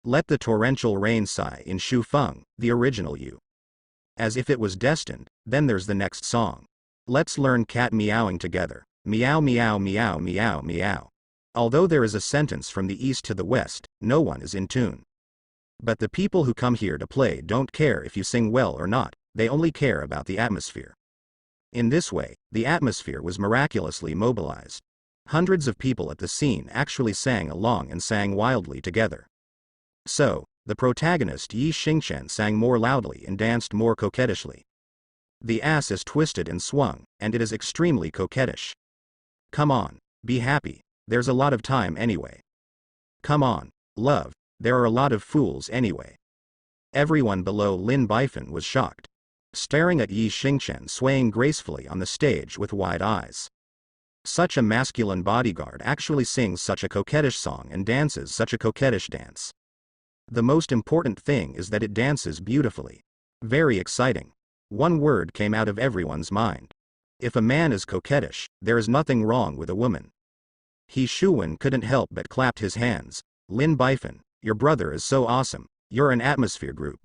Let the torrential rain sigh in Shu Feng, the original you." As if it was destined, then there's the next song. "Let's learn cat meowing together. Meow meow meow meow meow." Although there is a sentence from the east to the west, no one is in tune. But the people who come here to play don't care if you sing well or not, they only care about the atmosphere. In this way, the atmosphere was miraculously mobilized. Hundreds of people at the scene actually sang along and sang wildly together. So, the protagonist Yi Xingchen sang more loudly and danced more coquettishly. The ass is twisted and swung, and it is extremely coquettish. Come on, be happy, there's a lot of time anyway. Come on, love, there are a lot of fools anyway. Everyone below Lin Bifan was shocked, staring at Yi Xingchen swaying gracefully on the stage with wide eyes. Such a masculine bodyguard actually sings such a coquettish song and dances such a coquettish dance. The most important thing is that it dances beautifully. Very exciting. One word came out of everyone's mind. If a man is coquettish, there is nothing wrong with a woman. He Shuwen couldn't help but clapped his hands. Lin Bifan, your brother is so awesome. You're an atmosphere group.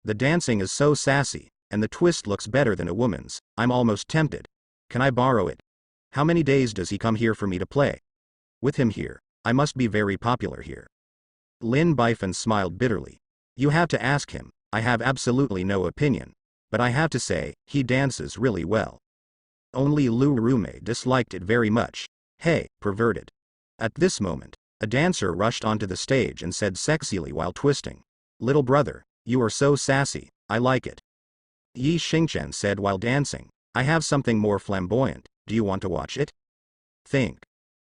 The dancing is so sassy, and the twist looks better than a woman's. I'm almost tempted. Can I borrow it? How many days does he come here for me to play? With him here, I must be very popular here. Lin Bifan smiled bitterly. You have to ask him. I have absolutely no opinion. But I have to say, he dances really well. Only Lu Rume disliked it very much. Hey, perverted. At this moment, a dancer rushed onto the stage and said sexily while twisting. Little brother, you are so sassy, I like it. Yi Xingchen said while dancing, I have something more flamboyant, do you want to watch it? Think.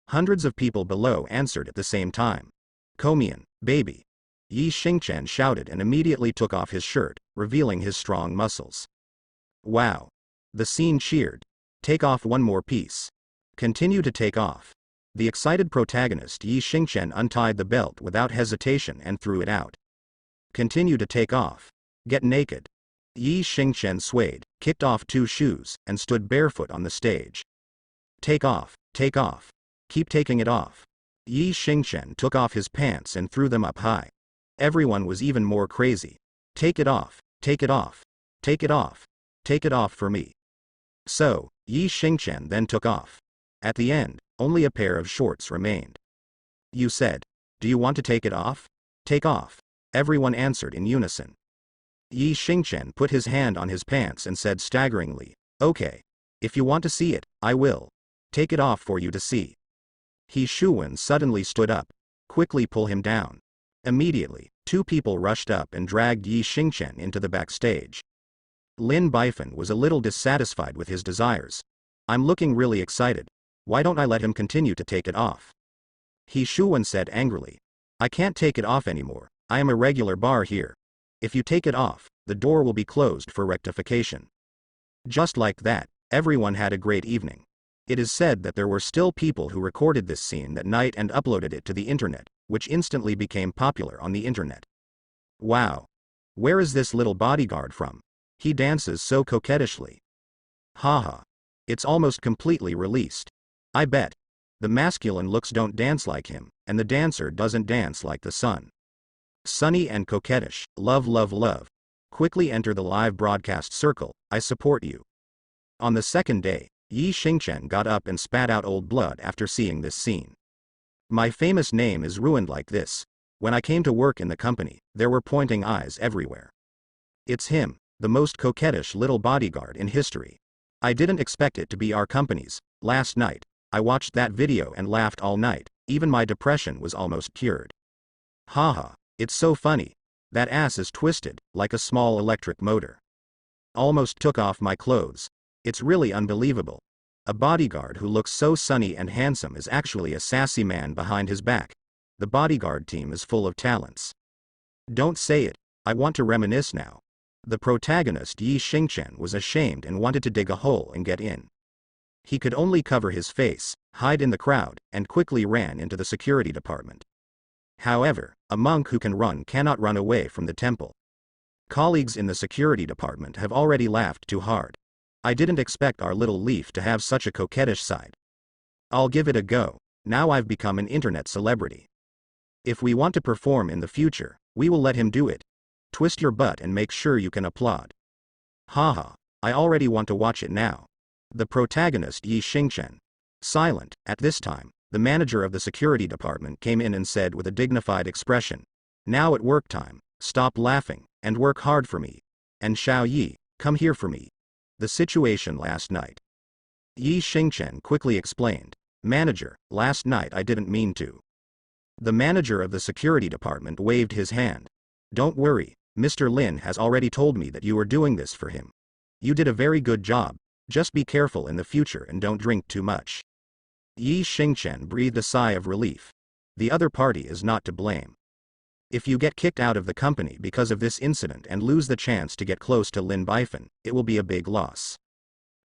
Hundreds of people below answered at the same time. Komian, baby. Yi Xingchen shouted and immediately took off his shirt, revealing his strong muscles. Wow. The scene cheered. Take off one more piece. Continue to take off. The excited protagonist Yi Xingchen untied the belt without hesitation and threw it out. Continue to take off. Get naked. Yi Xingchen swayed, kicked off 2 shoes, and stood barefoot on the stage. Take off, take off. Keep taking it off. Yi Xingchen took off his pants and threw them up high. Everyone was even more crazy. Take it off, take it off. Take it off. Take it off for me. So, Yi Xingchen then took off. At the end, only a pair of shorts remained. You said, do you want to take it off? Take off. Everyone answered in unison. Yi Xingchen put his hand on his pants and said staggeringly, okay. If you want to see it, I will. Take it off for you to see. He Shuwen suddenly stood up. Quickly pull him down. Immediately, 2 people rushed up and dragged Yi Xingchen into the backstage. Lin Bifan was a little dissatisfied with his desires. I'm looking really excited. Why don't I let him continue to take it off? He Shuwen said angrily. I can't take it off anymore. I am a regular bar here. If you take it off, the door will be closed for rectification. Just like that, everyone had a great evening. It is said that there were still people who recorded this scene that night and uploaded it to the internet, which instantly became popular on the internet. Wow. Where is this little bodyguard from? He dances so coquettishly. Haha. It's almost completely released. I bet. The masculine looks don't dance like him, and the dancer doesn't dance like the sun. Sunny and coquettish, love love love. Quickly enter the live broadcast circle, I support you. On the second day, Yi Xingchen got up and spat out old blood after seeing this scene. My famous name is ruined like this. When I came to work in the company, there were pointing eyes everywhere. It's him, the most coquettish little bodyguard in history. I didn't expect it to be our company's. Last night, I watched that video and laughed all night, even my depression was almost cured. Haha, it's so funny. That ass is twisted, like a small electric motor. Almost took off my clothes. It's really unbelievable. A bodyguard who looks so sunny and handsome is actually a sassy man behind his back. The bodyguard team is full of talents. Don't say it, I want to reminisce now. The protagonist Yi Xingchen was ashamed and wanted to dig a hole and get in. He could only cover his face, hide in the crowd, and quickly ran into the security department. However, a monk who can run cannot run away from the temple. Colleagues in the security department have already laughed too hard. I didn't expect our little leaf to have such a coquettish side. I'll give it a go. Now I've become an internet celebrity. If we want to perform in the future, we will let him do it. Twist your butt and make sure you can applaud. Haha, I already want to watch it now. The protagonist Yi Xingchen. Silent. At this time, the manager of the security department came in and said with a dignified expression, now at work time, stop laughing, and work hard for me. And Xiao Yi, come here for me. The situation last night. Yi Xingchen quickly explained, manager, last night I didn't mean to. The manager of the security department waved his hand. Don't worry, Mr. Lin has already told me that you are doing this for him. You did a very good job, just be careful in the future and don't drink too much. Yi Xingchen breathed a sigh of relief. The other party is not to blame. If you get kicked out of the company because of this incident and lose the chance to get close to Lin Bifan, it will be a big loss.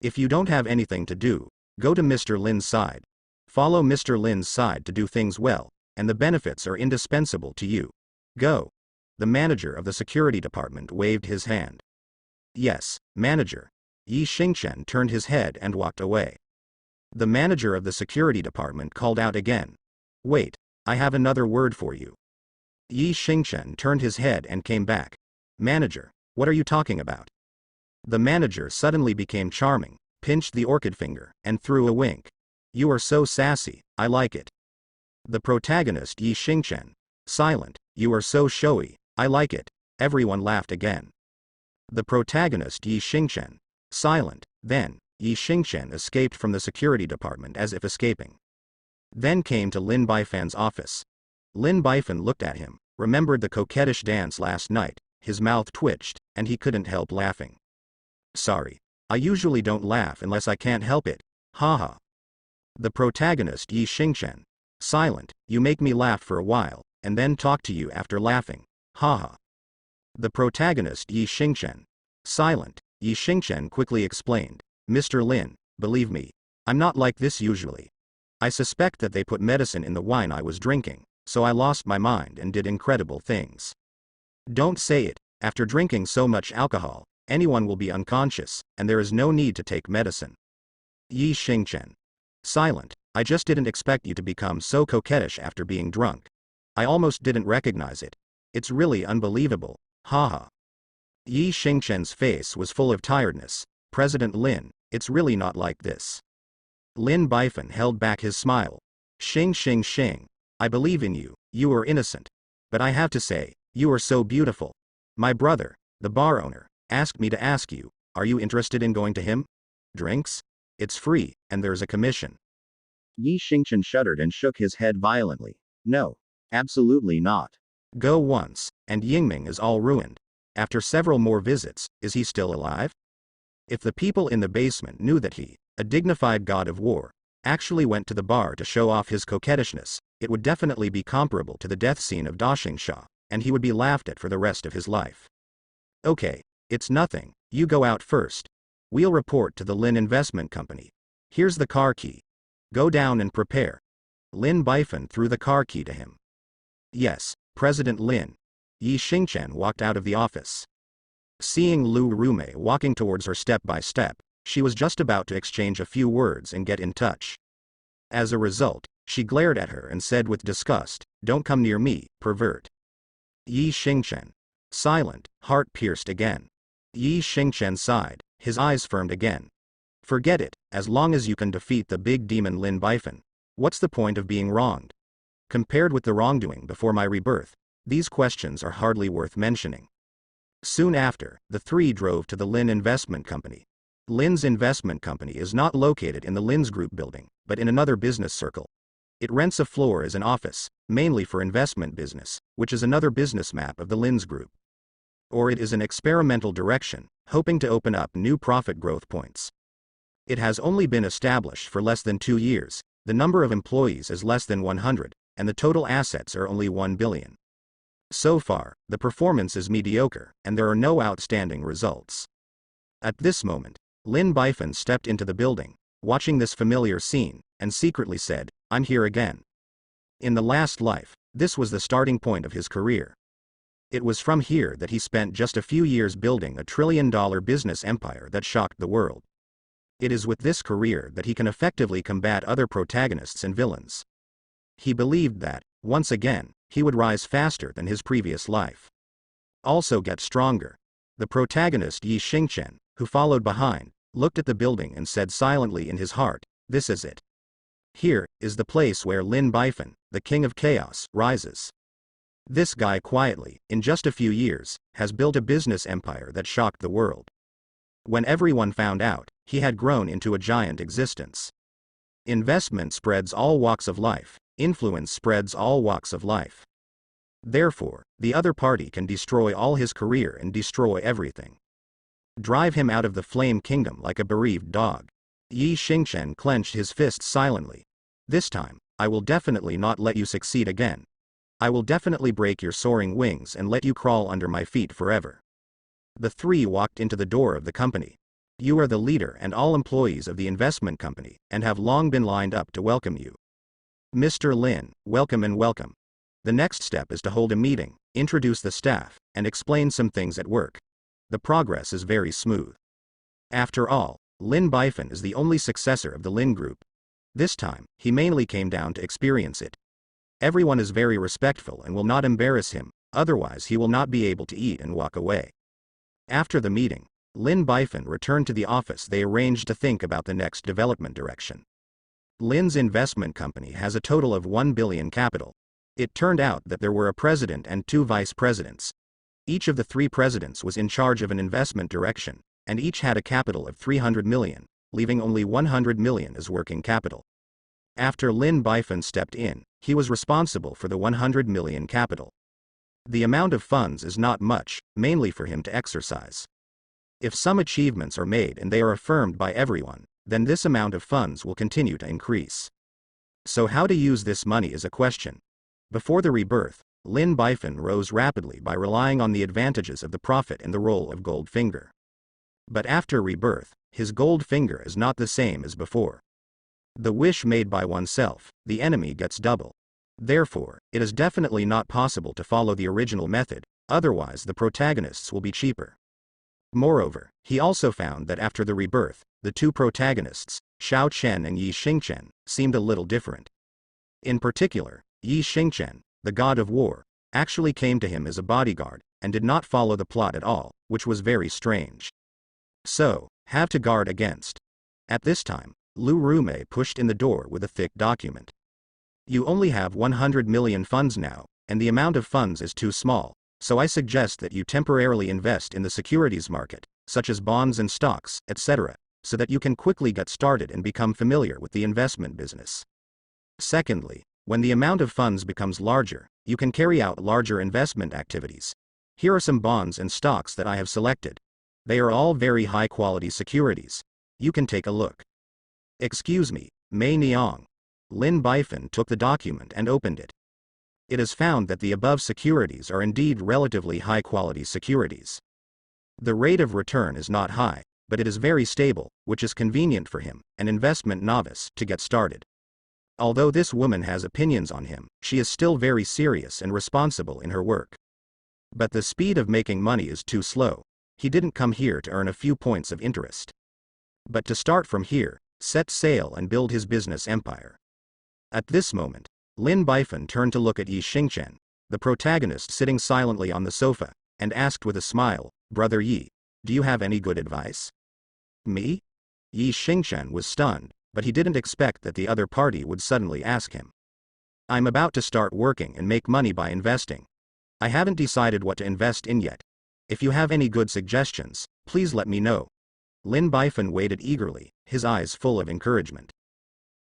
If you don't have anything to do, go to Mr. Lin's side. Follow Mr. Lin's side to do things well, and the benefits are indispensable to you. Go. The manager of the security department waved his hand. Yes, manager. Yi Xingchen turned his head and walked away. The manager of the security department called out again. Wait, I have another word for you. Yi Xingchen turned his head and came back. Manager, what are you talking about? The manager suddenly became charming, pinched the orchid finger, and threw a wink. You are so sassy, I like it. The protagonist Yi Xingchen. Silent, you are so showy, I like it. Everyone laughed again. The protagonist Yi Xingchen. Silent, then, Yi Xingchen escaped from the security department as if escaping. Then came to Lin Baifan's office. Lin Baifan looked at him, remembered the coquettish dance last night, his mouth twitched, and he couldn't help laughing. Sorry. I usually don't laugh unless I can't help it, haha. The protagonist Yi Xingchen. Silent, you make me laugh for a while, and then talk to you after laughing, haha. The protagonist Yi Xingchen. Silent, Yi Xingchen quickly explained. Mr. Lin, believe me, I'm not like this usually. I suspect that they put medicine in the wine I was drinking, so I lost my mind and did incredible things. Don't say it, after drinking so much alcohol, anyone will be unconscious, and there is no need to take medicine. Yi Xingchen. Silent, I just didn't expect you to become so coquettish after being drunk. I almost didn't recognize it. It's really unbelievable, haha. Yi Xingchen's face was full of tiredness. President Lin, it's really not like this. Lin Baifan held back his smile. Xing, I believe in you, you are innocent. But I have to say, you are so beautiful. My brother, the bar owner, asked me to ask you, are you interested in going to him? Drinks? It's free, and there's a commission. Yi Xingchen shuddered and shook his head violently. No. Absolutely not. Go once, and Yingming is all ruined. After several more visits, is he still alive? If the people in the basement knew that he, a dignified god of war, actually went to the bar to show off his coquettishness, it would definitely be comparable to the death scene of Daxingxia, and he would be laughed at for the rest of his life. Okay, it's nothing, you go out first. We'll report to the Lin Investment Company. Here's the car key. Go down and prepare. Lin Baifan threw the car key to him. Yes, President Lin. Yi Xingchen walked out of the office. Seeing Lu Rumei walking towards her step by step, she was just about to exchange a few words and get in touch. As a result, she glared at her and said with disgust, Don't come near me, pervert. Yi Xingchen. Silent, heart pierced again. Yi Xingchen sighed, his eyes firmed again. Forget it, as long as you can defeat the big demon Lin Baifan. What's the point of being wronged? Compared with the wrongdoing before my rebirth, these questions are hardly worth mentioning. Soon after, the three drove to the Lin Investment Company. Lin's investment company is not located in the Lin's Group building, but in another business circle. It rents a floor as an office, mainly for investment business, which is another business map of the Lin's Group. Or it is an experimental direction, hoping to open up new profit growth points. It has only been established for less than 2 years, the number of employees is less than 100, and the total assets are only 1 billion. So far, the performance is mediocre, and there are no outstanding results. At this moment, Lin Baifan stepped into the building, watching this familiar scene, and secretly said, I'm here again. In the last life, this was the starting point of his career. It was from here that he spent just a few years building a trillion-dollar business empire that shocked the world. It is with this career that he can effectively combat other protagonists and villains. He believed that, once again, he would rise faster than his previous life. Also get stronger. The protagonist Yi Xingchen, who followed behind, looked at the building and said silently in his heart, this is it. Here is the place where Lin Baifan, the king of chaos, rises. This guy quietly, in just a few years, has built a business empire that shocked the world. When everyone found out, he had grown into a giant existence. Investment spreads all walks of life, influence spreads all walks of life. Therefore, the other party can destroy all his career and destroy everything. Drive him out of the flame kingdom like a bereaved dog. Yi Xingchen clenched his fists silently. This time, I will definitely not let you succeed again. I will definitely break your soaring wings and let you crawl under my feet forever. The three walked into the door of the company. You are the leader and all employees of the investment company, and have long been lined up to welcome you. Mr. Lin, welcome and welcome. The next step is to hold a meeting. introduce the staff, and explain some things at work. The progress is very smooth. After all, Lin Bifan is the only successor of the Lin Group. This time, he mainly came down to experience it. Everyone is very respectful and will not embarrass him, otherwise he will not be able to eat and walk away. After the meeting, Lin Bifan returned to the office. They arranged to think about the next development direction. Lin's investment company has a total of 1 billion capital. It turned out that there were a president and 2 vice presidents. Each of the 3 presidents was in charge of an investment direction, and each had a capital of 300 million, leaving only 100 million as working capital. After Lin Bifan stepped in, he was responsible for the 100 million capital. The amount of funds is not much, mainly for him to exercise. If some achievements are made and they are affirmed by everyone, then this amount of funds will continue to increase. So how to use this money is a question. Before the rebirth, Lin Bifan rose rapidly by relying on the advantages of the prophet and the role of gold finger. But after rebirth, his gold finger is not the same as before. The wish made by oneself, the enemy gets double. Therefore, it is definitely not possible to follow the original method, otherwise the protagonists will be cheaper. Moreover, he also found that after the rebirth, the 2 protagonists, Xiao Chen and Yi Xingchen, seemed a little different. In particular, Yi Xingchen, the god of war, actually came to him as a bodyguard, and did not follow the plot at all, which was very strange. So, have to guard against. At this time, Lu Rumei pushed in the door with a thick document. You only have 100 million funds now, and the amount of funds is too small, so I suggest that you temporarily invest in the securities market, such as bonds and stocks, etc., so that you can quickly get started and become familiar with the investment business. Secondly, when the amount of funds becomes larger, you can carry out larger investment activities. Here are some bonds and stocks that I have selected. They are all very high-quality securities. You can take a look. Excuse me, Mei Niang. Lin Bifan took the document and opened it. It is found that the above securities are indeed relatively high-quality securities. The rate of return is not high, but it is very stable, which is convenient for him, an investment novice, to get started. Although this woman has opinions on him, she is still very serious and responsible in her work. But the speed of making money is too slow. He didn't come here to earn a few points of interest, but to start from here, set sail and build his business empire. At this moment, Lin Bifan turned to look at Yi Xingchen, the protagonist sitting silently on the sofa, and asked with a smile, "Brother Yi, do you have any good advice?" "Me?" Yi Xingchen was stunned, but he didn't expect that the other party would suddenly ask him. "I'm about to start working and make money by investing. I haven't decided what to invest in yet. If you have any good suggestions, please let me know." Lin Bifan waited eagerly, his eyes full of encouragement.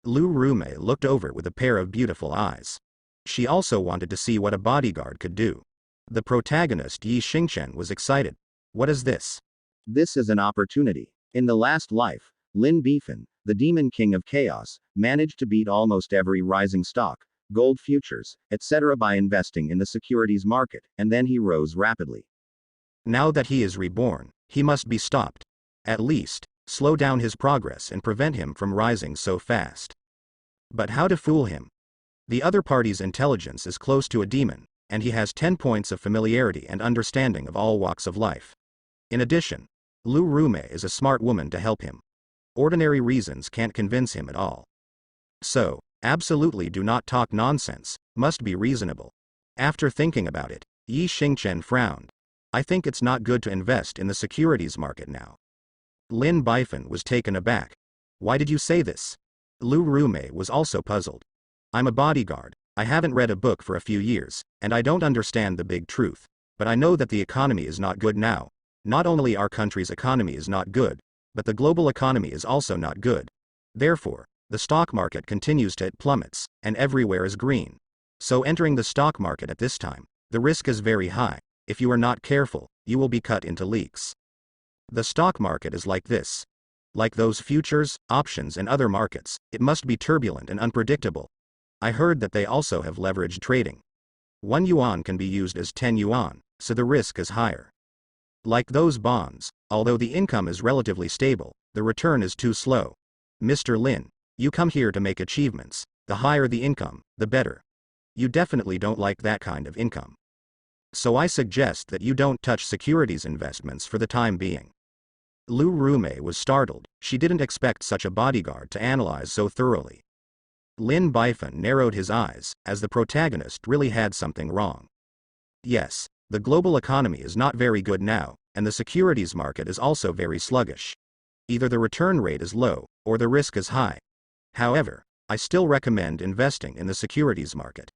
Lu Rumei looked over with a pair of beautiful eyes. She also wanted to see what a bodyguard could do. The protagonist Yi Xingchen was excited. "What is this?" "This is an opportunity. In the last life, Lin Bifan, the demon king of chaos, managed to beat almost every rising stock, gold futures, etc. by investing in the securities market, and then he rose rapidly. Now that he is reborn, he must be stopped. At least, slow down his progress and prevent him from rising so fast. But how to fool him? The other party's intelligence is close to a demon, and he has 10 points of familiarity and understanding of all walks of life. In addition, Lu Rumei is a smart woman to help him. Ordinary reasons can't convince him at all. So, absolutely do not talk nonsense, must be reasonable. After thinking about it, Yi Xingchen frowned. "I think it's not good to invest in the securities market now." Lin Bifan was taken aback. "Why did you say this?" Lu Rumei was also puzzled. "I'm a bodyguard, I haven't read a book for a few years, and I don't understand the big truth, but I know that the economy is not good now. Not only our country's economy is not good, but the global economy is also not good. Therefore, the stock market continues to hit plummets, and everywhere is green. So entering the stock market at this time, the risk is very high. If you are not careful, you will be cut into leaks. The stock market is like this. Like those futures, options and other markets, it must be turbulent and unpredictable. I heard that they also have leveraged trading. 1 yuan can be used as 10 yuan, so the risk is higher. Like those bonds, although the income is relatively stable, the return is too slow. Mr. Lin, you come here to make achievements. The higher the income, the better. You definitely don't like that kind of income. So I suggest that you don't touch securities investments for the time being. Lu Rume was startled. She didn't expect such a bodyguard to analyze so thoroughly. Lin Bifan narrowed his eyes, as the protagonist really had something wrong. Yes, the global economy is not very good now, and the securities market is also very sluggish. Either the return rate is low, or the risk is high. However, I still recommend investing in the securities market.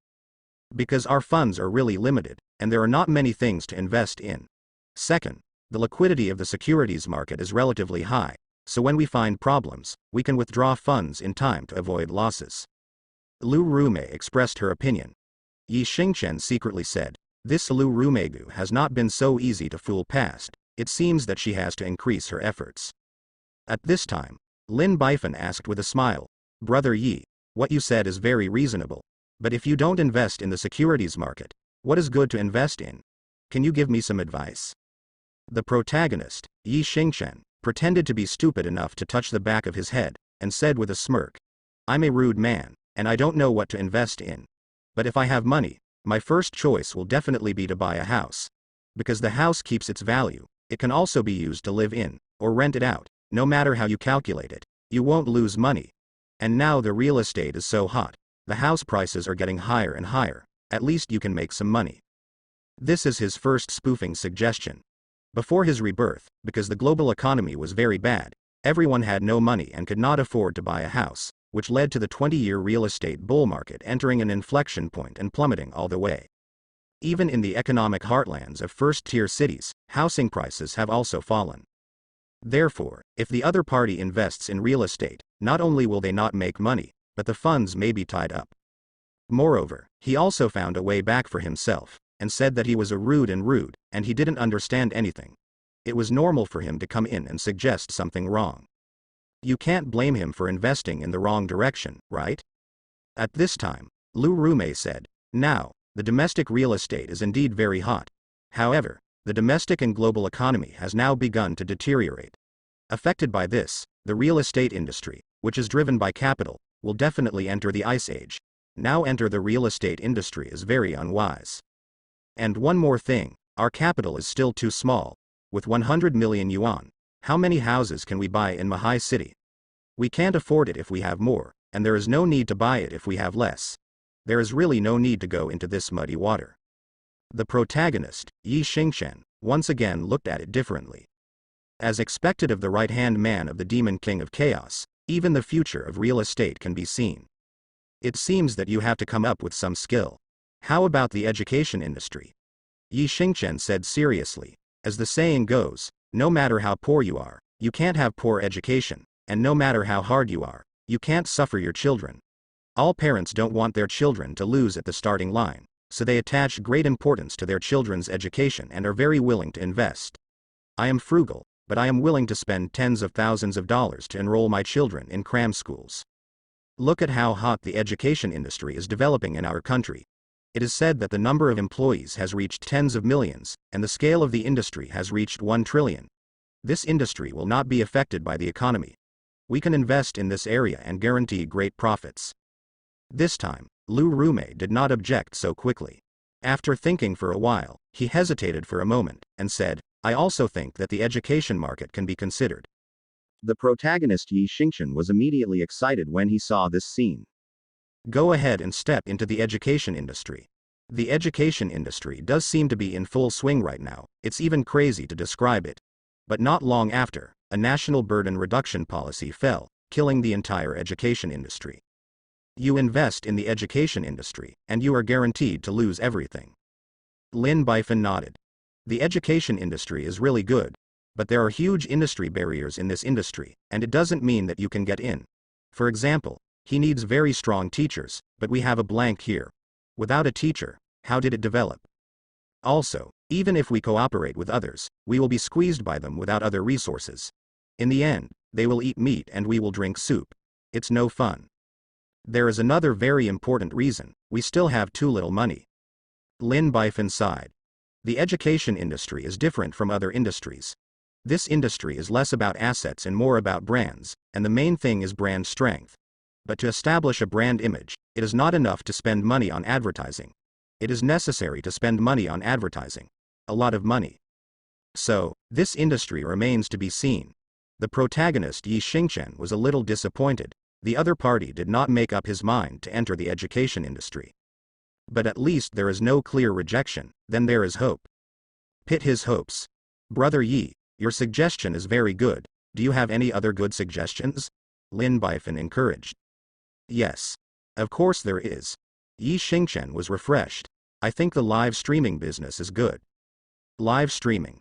Because our funds are really limited, and there are not many things to invest in. Second, the liquidity of the securities market is relatively high, so when we find problems, we can withdraw funds in time to avoid losses. Lu Rume expressed her opinion. Yi Xingchen secretly said, "This Lu Rumegu has not been so easy to fool past, it seems that she has to increase her efforts." At this time, Lin Bifan asked with a smile, "Brother Yi, what you said is very reasonable. But if you don't invest in the securities market, what is good to invest in? Can you give me some advice?" The protagonist, Yi Xingchen, pretended to be stupid enough to touch the back of his head, and said with a smirk, "I'm a rude man, and I don't know what to invest in. But if I have money, my first choice will definitely be to buy a house. Because the house keeps its value, it can also be used to live in, or rent it out. No matter how you calculate it, you won't lose money. And now the real estate is so hot, the house prices are getting higher and higher, at least you can make some money." This is his first spoofing suggestion. Before his rebirth, because the global economy was very bad, everyone had no money and could not afford to buy a house, which led to the 20-year real estate bull market entering an inflection point and plummeting all the way. Even in the economic heartlands of first-tier cities, housing prices have also fallen. Therefore, if the other party invests in real estate, not only will they not make money, but the funds may be tied up. Moreover, he also found a way back for himself, and said that he was a rude, and he didn't understand anything. It was normal for him to come in and suggest something wrong. You can't blame him for investing in the wrong direction, right? At this time, Lu Rume said, "Now, the domestic real estate is indeed very hot. However, the domestic and global economy has now begun to deteriorate. Affected by this, the real estate industry, which is driven by capital, will definitely enter the ice age. Now enter the real estate industry is very unwise. And one more thing, our capital is still too small. With 100 million yuan, how many houses can we buy in Mahai City? We can't afford it if we have more, and there is no need to buy it if we have less. There is really no need to go into this muddy water." The protagonist, Yi Xingchen, once again looked at it differently. As expected of the right-hand man of the Demon King of Chaos, even the future of real estate can be seen. It seems that you have to come up with some skill. How about the education industry? Yi Xingchen said seriously. As the saying goes, no matter how poor you are, you can't have poor education, and no matter how hard you are, you can't suffer your children. All parents don't want their children to lose at the starting line, so they attach great importance to their children's education and are very willing to invest. I am frugal, but I am willing to spend tens of thousands of dollars to enroll my children in cram schools. Look at how hot the education industry is developing in our country. It is said that the number of employees has reached tens of millions, and the scale of the industry has reached 1 trillion. This industry will not be affected by the economy. We can invest in this area and guarantee great profits. This time, Lu Rume did not object so quickly. After thinking for a while, he hesitated for a moment, and said, "I also think that the education market can be considered." The protagonist Yi Xingchen was immediately excited when he saw this scene. Go ahead and step into the education industry. The education industry does seem to be in full swing right now, it's even crazy to describe it. But not long after, a national burden reduction policy fell, killing the entire education industry. You invest in the education industry, and you are guaranteed to lose everything. Lin Bifan nodded. The education industry is really good, but there are huge industry barriers in this industry, and it doesn't mean that you can get in. For example, he needs very strong teachers, but we have a blank here. Without a teacher, how did it develop? Also, even if we cooperate with others, we will be squeezed by them without other resources. In the end, they will eat meat and we will drink soup. It's no fun. There is another very important reason, we still have too little money. Lin Bifan sighed. The education industry is different from other industries. This industry is less about assets and more about brands, and the main thing is brand strength. But to establish a brand image, it is not enough to spend money on advertising. It is necessary to spend money on advertising. A lot of money. So, this industry remains to be seen. The protagonist Yi Xingchen was a little disappointed. The other party did not make up his mind to enter the education industry. But at least there is no clear rejection, then there is hope. Pit his hopes. Brother Yi, your suggestion is very good. Do you have any other good suggestions? Lin Bifan encouraged. Yes. Of course there is. Yi Xingchen was refreshed. I think the live streaming business is good. Live streaming.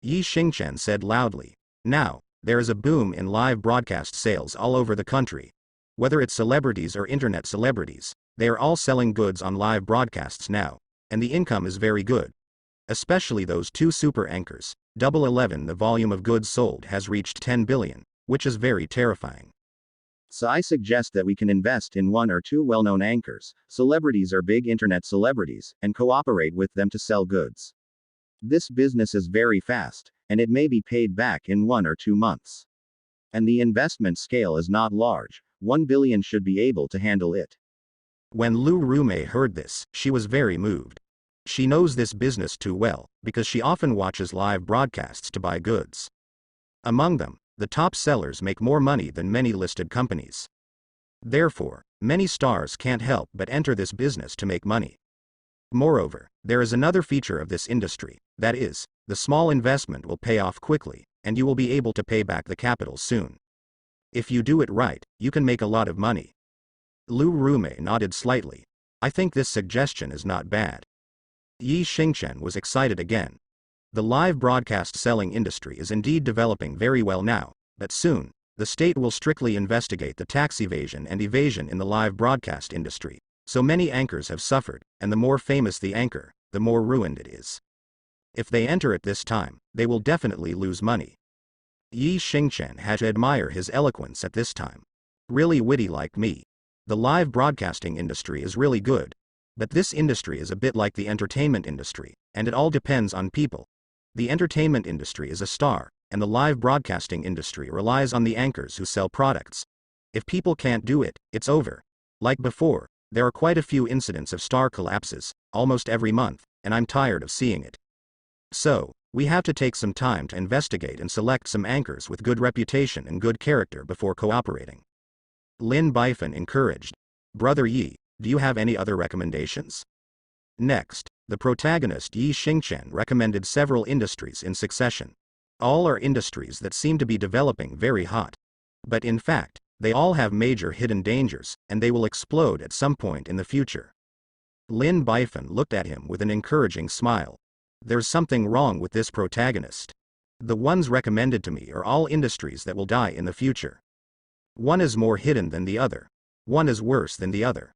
Yi Xingchen said loudly. Now, there is a boom in live broadcast sales all over the country. Whether it's celebrities or internet celebrities, they are all selling goods on live broadcasts now, and the income is very good. Especially those two super anchors. Double 11, the volume of goods sold has reached 10 billion, which is very terrifying. So I suggest that we can invest in one or two well-known anchors, celebrities or big internet celebrities, and cooperate with them to sell goods. This business is very fast, and it may be paid back in 1 or 2 months. And the investment scale is not large. 1 billion should be able to handle it. When Lu Rumei heard this, she was very moved. She knows this business too well, because she often watches live broadcasts to buy goods. Among them, the top sellers make more money than many listed companies. Therefore, many stars can't help but enter this business to make money. Moreover, there is another feature of this industry, that is, the small investment will pay off quickly, and you will be able to pay back the capital soon. If you do it right, you can make a lot of money. Lu Rumei nodded slightly. I think this suggestion is not bad. Yi Xingchen was excited again. The live broadcast selling industry is indeed developing very well now, but soon, the state will strictly investigate the tax evasion and evasion in the live broadcast industry. So many anchors have suffered, and the more famous the anchor, the more ruined it is. If they enter at this time, they will definitely lose money. Yi Xingchen had to admire his eloquence at this time. Really witty like me. The live broadcasting industry is really good. But this industry is a bit like the entertainment industry, and it all depends on people. The entertainment industry is a star, and the live broadcasting industry relies on the anchors who sell products. If people can't do it, it's over. Like before, there are quite a few incidents of star collapses, almost every month, and I'm tired of seeing it. So, we have to take some time to investigate and select some anchors with good reputation and good character before cooperating. Lin Bifan encouraged. Brother Yi, do you have any other recommendations? Next, the protagonist Yi Xingchen recommended several industries in succession. All are industries that seem to be developing very hot. But in fact, they all have major hidden dangers, and they will explode at some point in the future. Lin Bifan looked at him with an encouraging smile. There's something wrong with this protagonist. The ones recommended to me are all industries that will die in the future. One is more hidden than the other. One is worse than the other.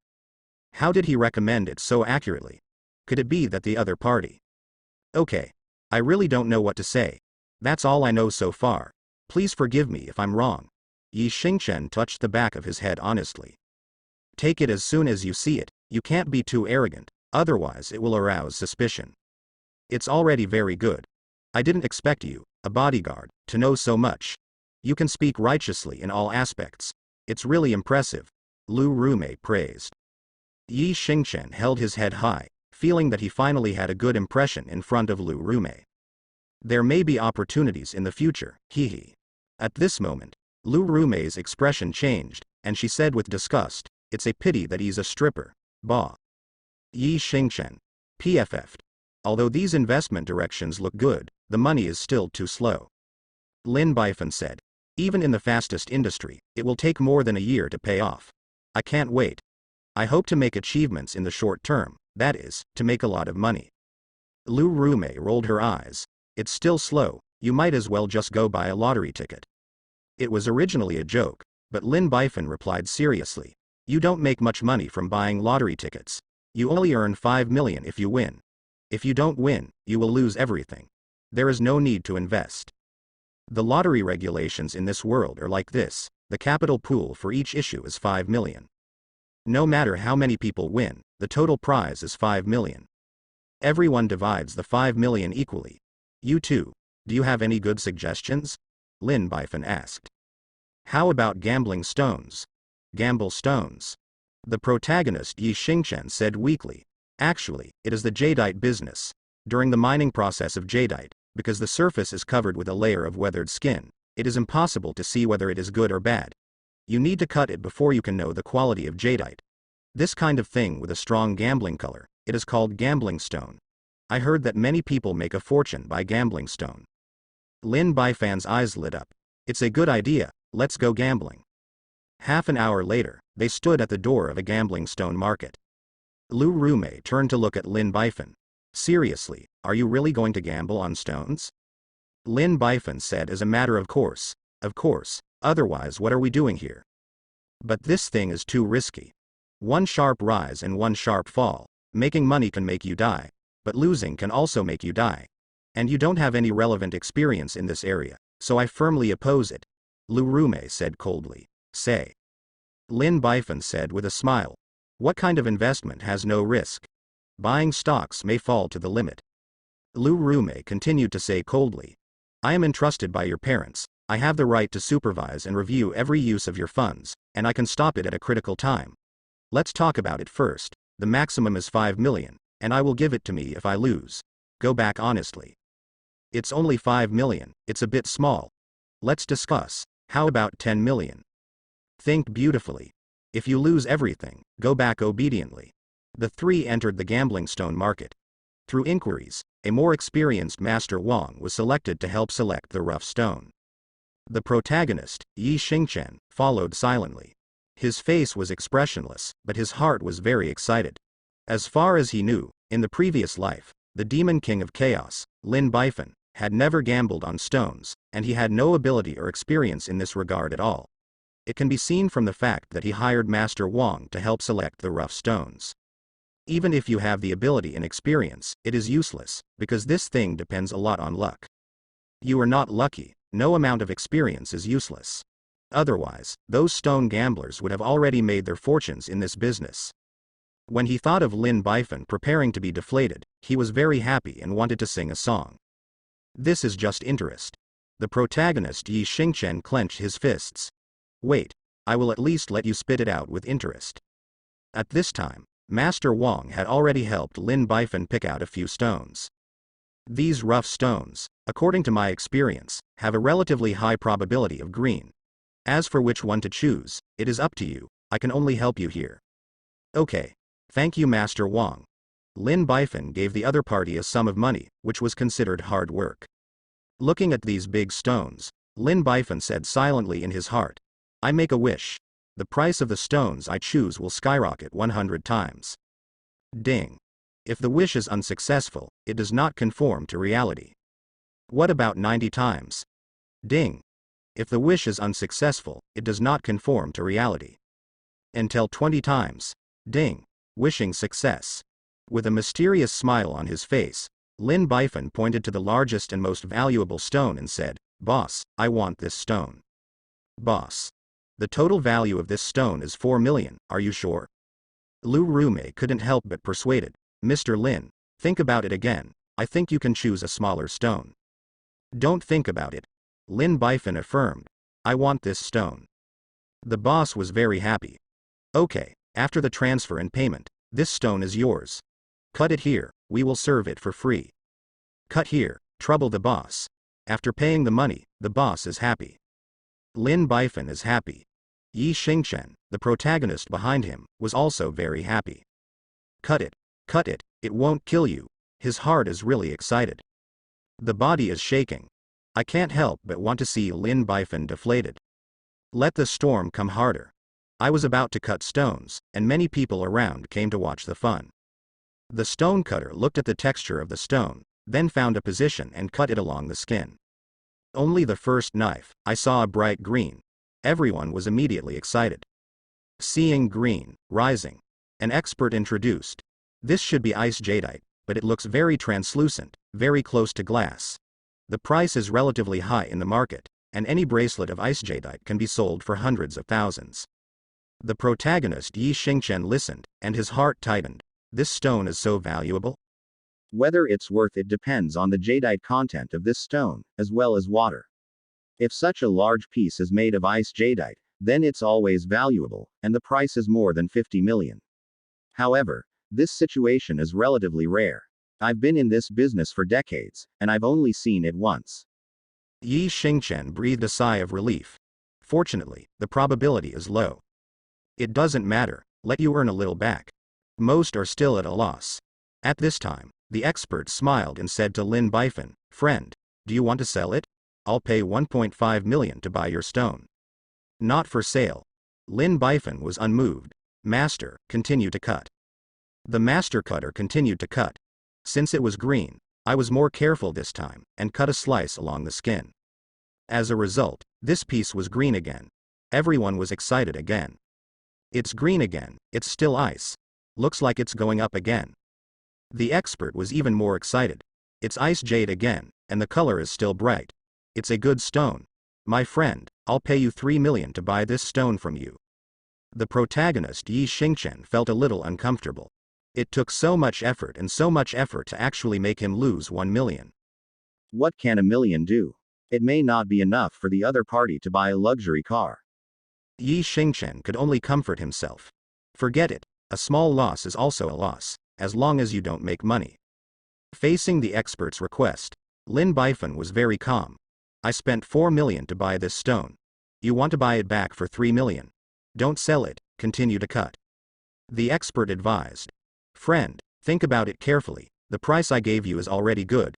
How did he recommend it so accurately? Could it be that the other party? Okay. I really don't know what to say. That's all I know so far. Please forgive me if I'm wrong. Yi Xingchen touched the back of his head honestly. Take it as soon as you see it. You can't be too arrogant, otherwise it will arouse suspicion. It's already very good. I didn't expect you, a bodyguard, to know so much. You can speak righteously in all aspects. It's really impressive. Lu Rumei praised. Yi Xingchen held his head high, feeling that he finally had a good impression in front of Lu Rumei. There may be opportunities in the future, hee. At this moment, Lu Rumei's expression changed, and she said with disgust, it's a pity that he's a stripper. Bah. Yi Xingchen. PFF'd. Although these investment directions look good, the money is still too slow. Lin Bifan said. Even in the fastest industry, it will take more than a year to pay off. I can't wait. I hope to make achievements in the short term, that is, to make a lot of money. Lu Rumei rolled her eyes. It's still slow, you might as well just go buy a lottery ticket. It was originally a joke, but Lin Bifan replied seriously. You don't make much money from buying lottery tickets. You only earn 5 million if you win. If you don't win, you will lose everything. There is no need to invest. The lottery regulations in this world are like this. The capital pool for each issue is 5 million. No matter how many people win, the total prize is 5 million. Everyone divides the 5 million equally. You too. Do you have any good suggestions? Lin Bifan asked. How about gambling stones? Gamble stones. The protagonist Yi Xingchen said weakly. Actually, it is the jadeite business. During the mining process of jadeite, because the surface is covered with a layer of weathered skin, it is impossible to see whether it is good or bad. You need to cut it before you can know the quality of jadeite. This kind of thing with a strong gambling color, it is called gambling stone. I heard that many people make a fortune by gambling stone. Lin Baifan's eyes lit up. It's a good idea, let's go gambling. Half an hour later, they stood at the door of a gambling stone market. Lu Rumei turned to look at Lin Baifan. Seriously, are you really going to gamble on stones? Lin Baifan said as a matter of course, otherwise what are we doing here? But this thing is too risky. One sharp rise and one sharp fall. Making money can make you die, but losing can also make you die. And you don't have any relevant experience in this area, so I firmly oppose it. Lu Rumei said coldly. Say. Lin Baifan said with a smile. What kind of investment has no risk? Buying stocks may fall to the limit. Lu Rumei continued to say coldly. I am entrusted by your parents. I have the right to supervise and review every use of your funds, and I can stop it at a critical time. Let's talk about it first. The maximum is 5 million, and I will give it to me if I lose. Go back honestly. It's only 5 million, it's a bit small. Let's discuss. How about 10 million? Think beautifully. If you lose everything, go back obediently. The three entered the gambling stone market. Through inquiries, a more experienced Master Wang was selected to help select the rough stone. The protagonist, Yi Xingchen, followed silently. His face was expressionless, but his heart was very excited. As far as he knew, in the previous life, the Demon King of Chaos, Lin Baifan, had never gambled on stones, and he had no ability or experience in this regard at all. It can be seen from the fact that he hired Master Wang to help select the rough stones. Even if you have the ability and experience, it is useless, because this thing depends a lot on luck. You are not lucky, no amount of experience is useless. Otherwise, those stone gamblers would have already made their fortunes in this business. When he thought of Lin Baifan preparing to be deflated, he was very happy and wanted to sing a song. This is just interest. The protagonist Yi Xingchen clenched his fists. Wait, I will at least let you spit it out with interest. At this time, Master Wang had already helped Lin Baifan pick out a few stones. These rough stones, according to my experience, have a relatively high probability of green. As for which one to choose, it is up to you, I can only help you here. Okay. Thank you Master Wang. Lin Baifan gave the other party a sum of money, which was considered hard work. Looking at these big stones, Lin Baifan said silently in his heart, I make a wish. The price of the stones I choose will skyrocket 100 times. Ding. If the wish is unsuccessful, it does not conform to reality. What about 90 times? Ding. If the wish is unsuccessful, it does not conform to reality. Until 20 times. Ding. Wishing success. With a mysterious smile on his face, Lin Baifan pointed to the largest and most valuable stone and said, Boss, I want this stone. Boss. The total value of this stone is 4 million, are you sure? Lu Rumei couldn't help but persuaded, Mr. Lin, think about it again, I think you can choose a smaller stone. Don't think about it. Lin Baifan affirmed, I want this stone. The boss was very happy. Okay, after the transfer and payment, this stone is yours. Cut it here, we will serve it for free. Cut here, trouble the boss. After paying the money, the boss is happy. Lin Baifan is happy. Yi Xingchen, the protagonist behind him, was also very happy. Cut it, it won't kill you. His heart is really excited. The body is shaking. I can't help but want to see Lin Baifan deflated. Let the storm come harder. I was about to cut stones, and many people around came to watch the fun. The stone cutter looked at the texture of the stone, then found a position and cut it along the skin. Only the first knife, I saw a bright green. Everyone was immediately excited. Seeing green, rising. An expert introduced. This should be ice jadeite, but it looks very translucent, very close to glass. The price is relatively high in the market, and any bracelet of ice jadeite can be sold for hundreds of thousands. The protagonist Yi Xingchen listened, and his heart tightened. This stone is so valuable? Whether it's worth it depends on the jadeite content of this stone, as well as water. If such a large piece is made of ice jadeite, then it's always valuable, and the price is more than 50 million. However, This situation is relatively rare. I've been in this business for decades, and I've only seen it once. Yi Xingchen breathed a sigh of relief. Fortunately, the probability is low. It doesn't matter, let you earn a little back. Most are still at a loss. At this time, the expert smiled and said to Lin Bifan, "Friend, do you want to sell it? I'll pay 1.5 million to buy your stone." "Not for sale." Lin Bifan was unmoved. "Master, continue to cut." The master cutter continued to cut. Since it was green, I was more careful this time, and cut a slice along the skin. As a result, this piece was green again. Everyone was excited again. "It's green again, it's still ice. Looks like it's going up again." The expert was even more excited. "It's ice jade again, and the color is still bright. It's a good stone. My friend, I'll pay you 3 million to buy this stone from you." The protagonist Yi Xingchen felt a little uncomfortable. It took so much effort to actually make him lose 1 million. What can a million do? It may not be enough for the other party to buy a luxury car. Yi Xingchen could only comfort himself. Forget it, a small loss is also a loss, as long as you don't make money. Facing the expert's request, Lin Bifan was very calm. "I spent 4 million to buy this stone. You want to buy it back for 3 million. Don't sell it, continue to cut." The expert advised, "Friend, think about it carefully, the price I gave you is already good.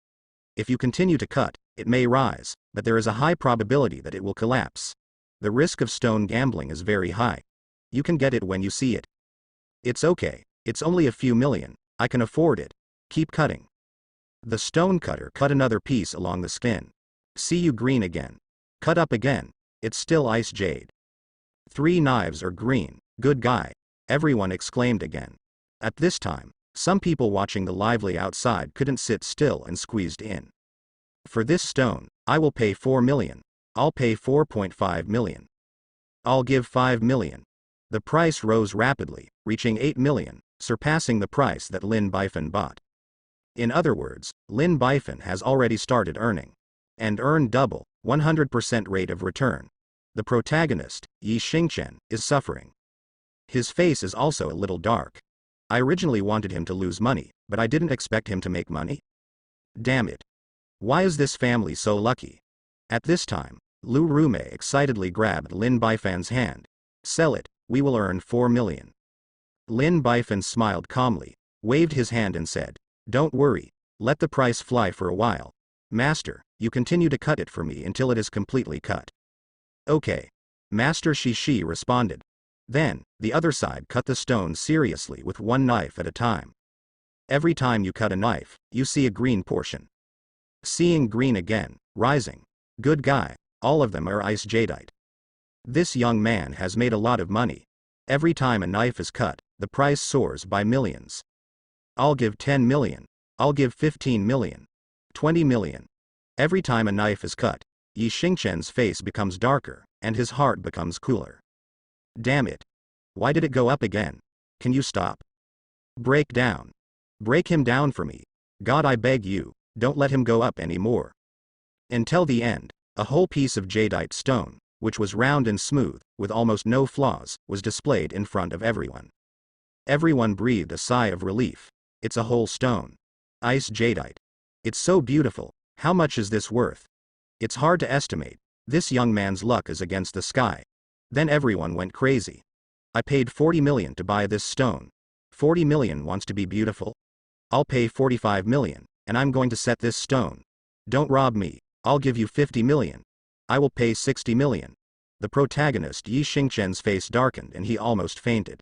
If you continue to cut, it may rise, but there is a high probability that it will collapse. The risk of stone gambling is very high. You can get it when you see it." "It's okay, it's only a few million, I can afford it. Keep cutting." The stone cutter cut another piece along the skin. "See you green again. Cut up again, it's still ice jade." "3 knives are green, good guy," everyone exclaimed again. At this time, some people watching the lively outside couldn't sit still and squeezed in. "For this stone, I will pay 4 million. I'll pay 4.5 million. I'll give 5 million. The price rose rapidly, reaching 8 million, surpassing the price that Lin Bifan bought. In other words, Lin Bifan has already started earning. And earned double, 100% rate of return. The protagonist, Yi Xingchen, is suffering. His face is also a little dark. I originally wanted him to lose money, but I didn't expect him to make money. Damn it. Why is this family so lucky? At this time, Lu Rume excitedly grabbed Lin Bifan's hand. "Sell it, we will earn 4 million. Lin Bifan smiled calmly, waved his hand and said, "Don't worry, let the price fly for a while. Master, you continue to cut it for me until it is completely cut." "Okay." Master Shishi responded. Then, the other side cut the stone seriously with one knife at a time. Every time you cut a knife, you see a green portion. Seeing green again, rising. Good guy, all of them are ice jadeite. This young man has made a lot of money. Every time a knife is cut, the price soars by millions. "I'll give 10 million. I'll give 15 million. 20 million. Every time a knife is cut, Yi Xingchen's face becomes darker, and his heart becomes cooler. Damn it. Why did it go up again? Can you stop? Break down. Break him down for me. God, I beg you, don't let him go up anymore." Until the end, a whole piece of jadeite stone, which was round and smooth, with almost no flaws, was displayed in front of everyone. Everyone breathed a sigh of relief. It's a whole stone. Ice jadeite. It's so beautiful. How much is this worth? It's hard to estimate. This young man's luck is against the sky. Then everyone went crazy. "I paid 40 million to buy this stone. 40 million wants to be beautiful? I'll pay 45 million, and I'm going to set this stone. Don't rob me, I'll give you 50 million. I will pay 60 million. The protagonist Yi Xingchen's face darkened and he almost fainted.